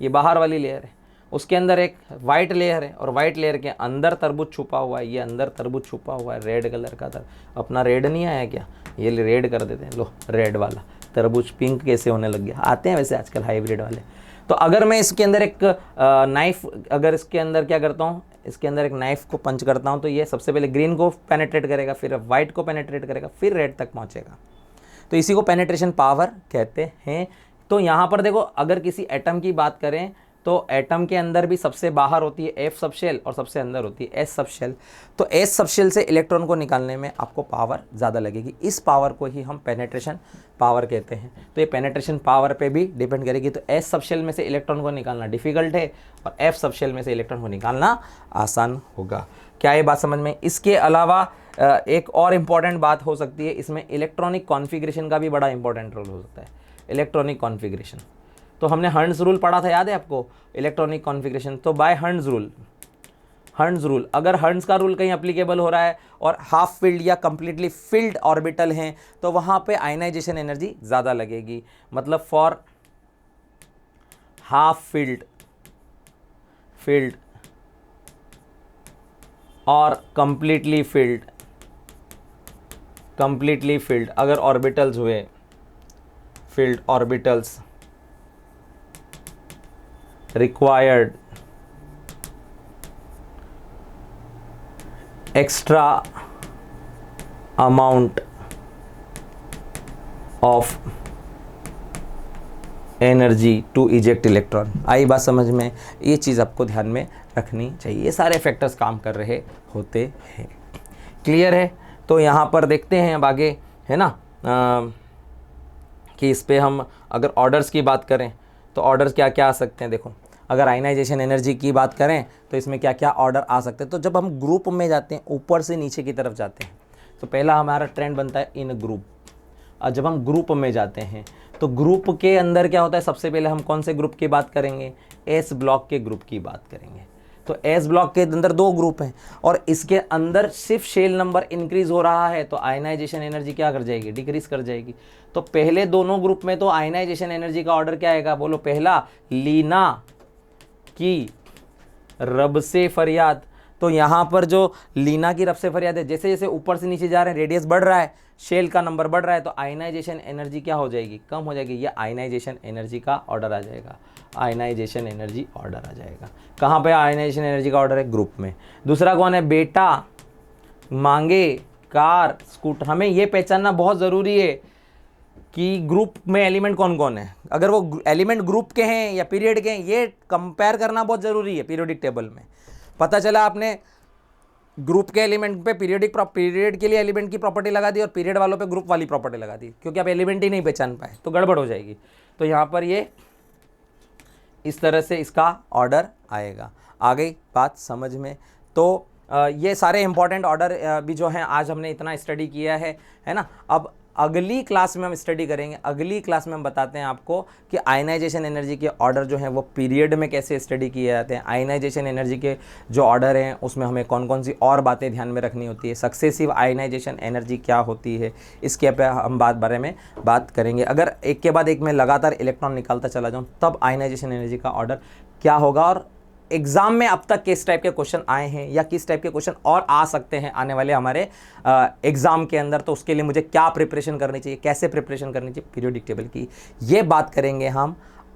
ये बाहर वाली लेयर है। उसके अंदर एक वाइट लेयर है, और वाइट लेयर के अंदर तरबूज छुपा हुआ है। ये अंदर तरबूज छुपा हुआ है रेड कलर का। अपना रेड नहीं आया क्या? ये रेड कर देते हैं, लो रेड वाला। तरबूज पिंक कैसे होने लग गया? आते हैं वैसे आजकल हाइब्रिड वाले। तो अगर मैं इसके अंदर एक नाइफ, अगर इसके अंदर क्या करता हूँ, इसके अंदर एक नाइफ को पंच करता हूँ, तो ये सबसे पहले ग्रीन को पेनेट्रेट करेगा, फिर वाइट को पेनेट्रेट करेगा, फिर रेड तक पहुँचेगा। तो इसी को पेनेट्रेशन पावर कहते हैं। तो यहाँ पर देखो अगर किसी एटम की बात करें तो एटम के अंदर भी सबसे बाहर होती है एफ सब शेल और सबसे अंदर होती है एस सब शेल। तो एस सब शेल से इलेक्ट्रॉन को निकालने में आपको पावर ज़्यादा लगेगी, इस पावर को ही हम पेनेट्रेशन पावर कहते हैं। तो ये पेनेट्रेशन पावर पे भी डिपेंड करेगी। तो एस सब शेल में से इलेक्ट्रॉन को निकालना डिफिकल्ट है और एफ सब शेल में से इलेक्ट्रॉन को निकालना आसान होगा। क्या ये बात समझ में? इसके अलावा एक और इम्पॉर्टेंट बात हो सकती है, इसमें इलेक्ट्रॉनिक कॉन्फ़िगरेशन का भी बड़ा इंपॉर्टेंट रोल हो सकता है। इलेक्ट्रॉनिक कॉन्फ़िगरेशन, तो हमने हर्ट्ज़ रूल पढ़ा था, याद है आपको? इलेक्ट्रॉनिक कॉन्फ़िगरेशन, तो बाय हर्ट्ज़ रूल अगर हर्ट्ज़ का रूल कहीं अप्लीकेबल हो रहा है और हाफ फील्ड या कंप्लीटली फील्ड ऑर्बिटल हैं तो वहाँ पे आयनाइजेशन एनर्जी ज़्यादा लगेगी। मतलब फॉर हाफ फील्ड और कंप्लीटली फील्ड अगर ऑर्बिटल्स हुए, field orbitals required extra amount of energy to eject electron। आई बात समझ में? ये चीज़ आपको ध्यान में रखनी चाहिए। ये सारे फैक्टर्स काम कर रहे होते हैं। क्लियर है? तो यहाँ पर देखते हैं अब आगे, है ना, कि इस पे हम अगर ऑर्डर्स की बात करें तो ऑर्डर्स क्या क्या आ सकते हैं। देखो, अगर आयनाइजेशन एनर्जी की बात करें तो इसमें क्या क्या ऑर्डर आ सकते हैं। तो जब हम ग्रुप में जाते हैं, ऊपर से नीचे की तरफ जाते हैं, तो पहला हमारा ट्रेंड बनता है इन ग्रुप। और जब हम ग्रुप में जाते हैं तो ग्रुप के अंदर क्या होता है, सबसे पहले हम कौन से ग्रुप की बात करेंगे? एस ब्लॉक के ग्रुप की बात करेंगे। तो एस ब्लॉक के अंदर 2 ग्रुप हैं और इसके अंदर सिर्फ शेल नंबर इंक्रीज हो रहा है, तो आयनाइजेशन एनर्जी क्या कर जाएगी? डिक्रीज कर जाएगी। तो पहले दोनों ग्रुप में तो आयनाइजेशन एनर्जी का ऑर्डर क्या आएगा? बोलो, पहला लीना की रब से फरियाद। तो यहाँ पर जो लीना की रब से फरियाद है, जैसे जैसे ऊपर से नीचे जा रहे हैं, रेडियस बढ़ रहा है, शेल का नंबर बढ़ रहा है, तो आयनाइजेशन एनर्जी क्या हो जाएगी? कम हो जाएगी। ये आयनाइजेशन एनर्जी का ऑर्डर आ जाएगा। आयनाइजेशन एनर्जी ऑर्डर आ जाएगा। कहाँ पे आयनाइजेशन एनर्जी का ऑर्डर है? ग्रुप में। दूसरा कौन है? बेटा मांगे कार स्कूटर। हमें ये पहचानना बहुत ज़रूरी है कि ग्रुप में एलिमेंट कौन कौन है। अगर वो एलिमेंट ग्रुप के हैं या पीरियड के हैं, ये कंपेयर करना बहुत ज़रूरी है। पीरियोडिक टेबल में पता चला आपने ग्रुप के एलिमेंट पे पीरियड के लिए एलिमेंट की प्रॉपर्टी लगा दी और पीरियड वालों पे ग्रुप वाली प्रॉपर्टी लगा दी, क्योंकि आप एलिमेंट ही नहीं पहचान पाए तो गड़बड़ हो जाएगी। तो यहाँ पर ये इस तरह से इसका ऑर्डर आएगा। आ गई बात समझ में? तो ये सारे इंपॉर्टेंट ऑर्डर भी जो हैं आज हमने इतना स्टडी किया है ना। अब अगली क्लास में हम स्टडी करेंगे। अगली क्लास में हम बताते हैं आपको कि आयनाइजेशन एनर्जी के ऑर्डर जो हैं वो पीरियड में कैसे स्टडी किए जाते हैं। आयनाइजेशन एनर्जी के जो ऑर्डर हैं उसमें हमें कौन कौन सी और बातें ध्यान में रखनी होती है। सक्सेसिव आयनाइजेशन एनर्जी क्या होती है, इसके पे हम बारे में बात करेंगे। अगर एक के बाद एक मैं लगातार इलेक्ट्रॉन निकालता चला जाऊँ तब आयनाइजेशन एनर्जी का ऑर्डर क्या होगा, और एग्ज़ाम में अब तक किस टाइप के क्वेश्चन आए हैं या किस टाइप के क्वेश्चन और आ सकते हैं आने वाले हमारे एग्ज़ाम के अंदर, तो उसके लिए मुझे क्या प्रिपरेशन करनी चाहिए, कैसे प्रिपरेशन करनी चाहिए पीरियोडिक टेबल की, ये बात करेंगे हम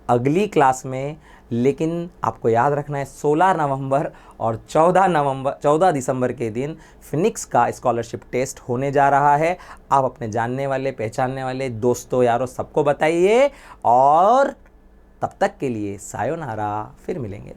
अगली क्लास में। लेकिन आपको याद रखना है 16 नवंबर और 14 दिसंबर के दिन फिनिक्स का स्कॉलरशिप टेस्ट होने जा रहा है। आप अपने जानने वाले, पहचानने वाले, दोस्तों, यारों सबको बताइए। और तब तक के लिए सायोनारा, फिर मिलेंगे।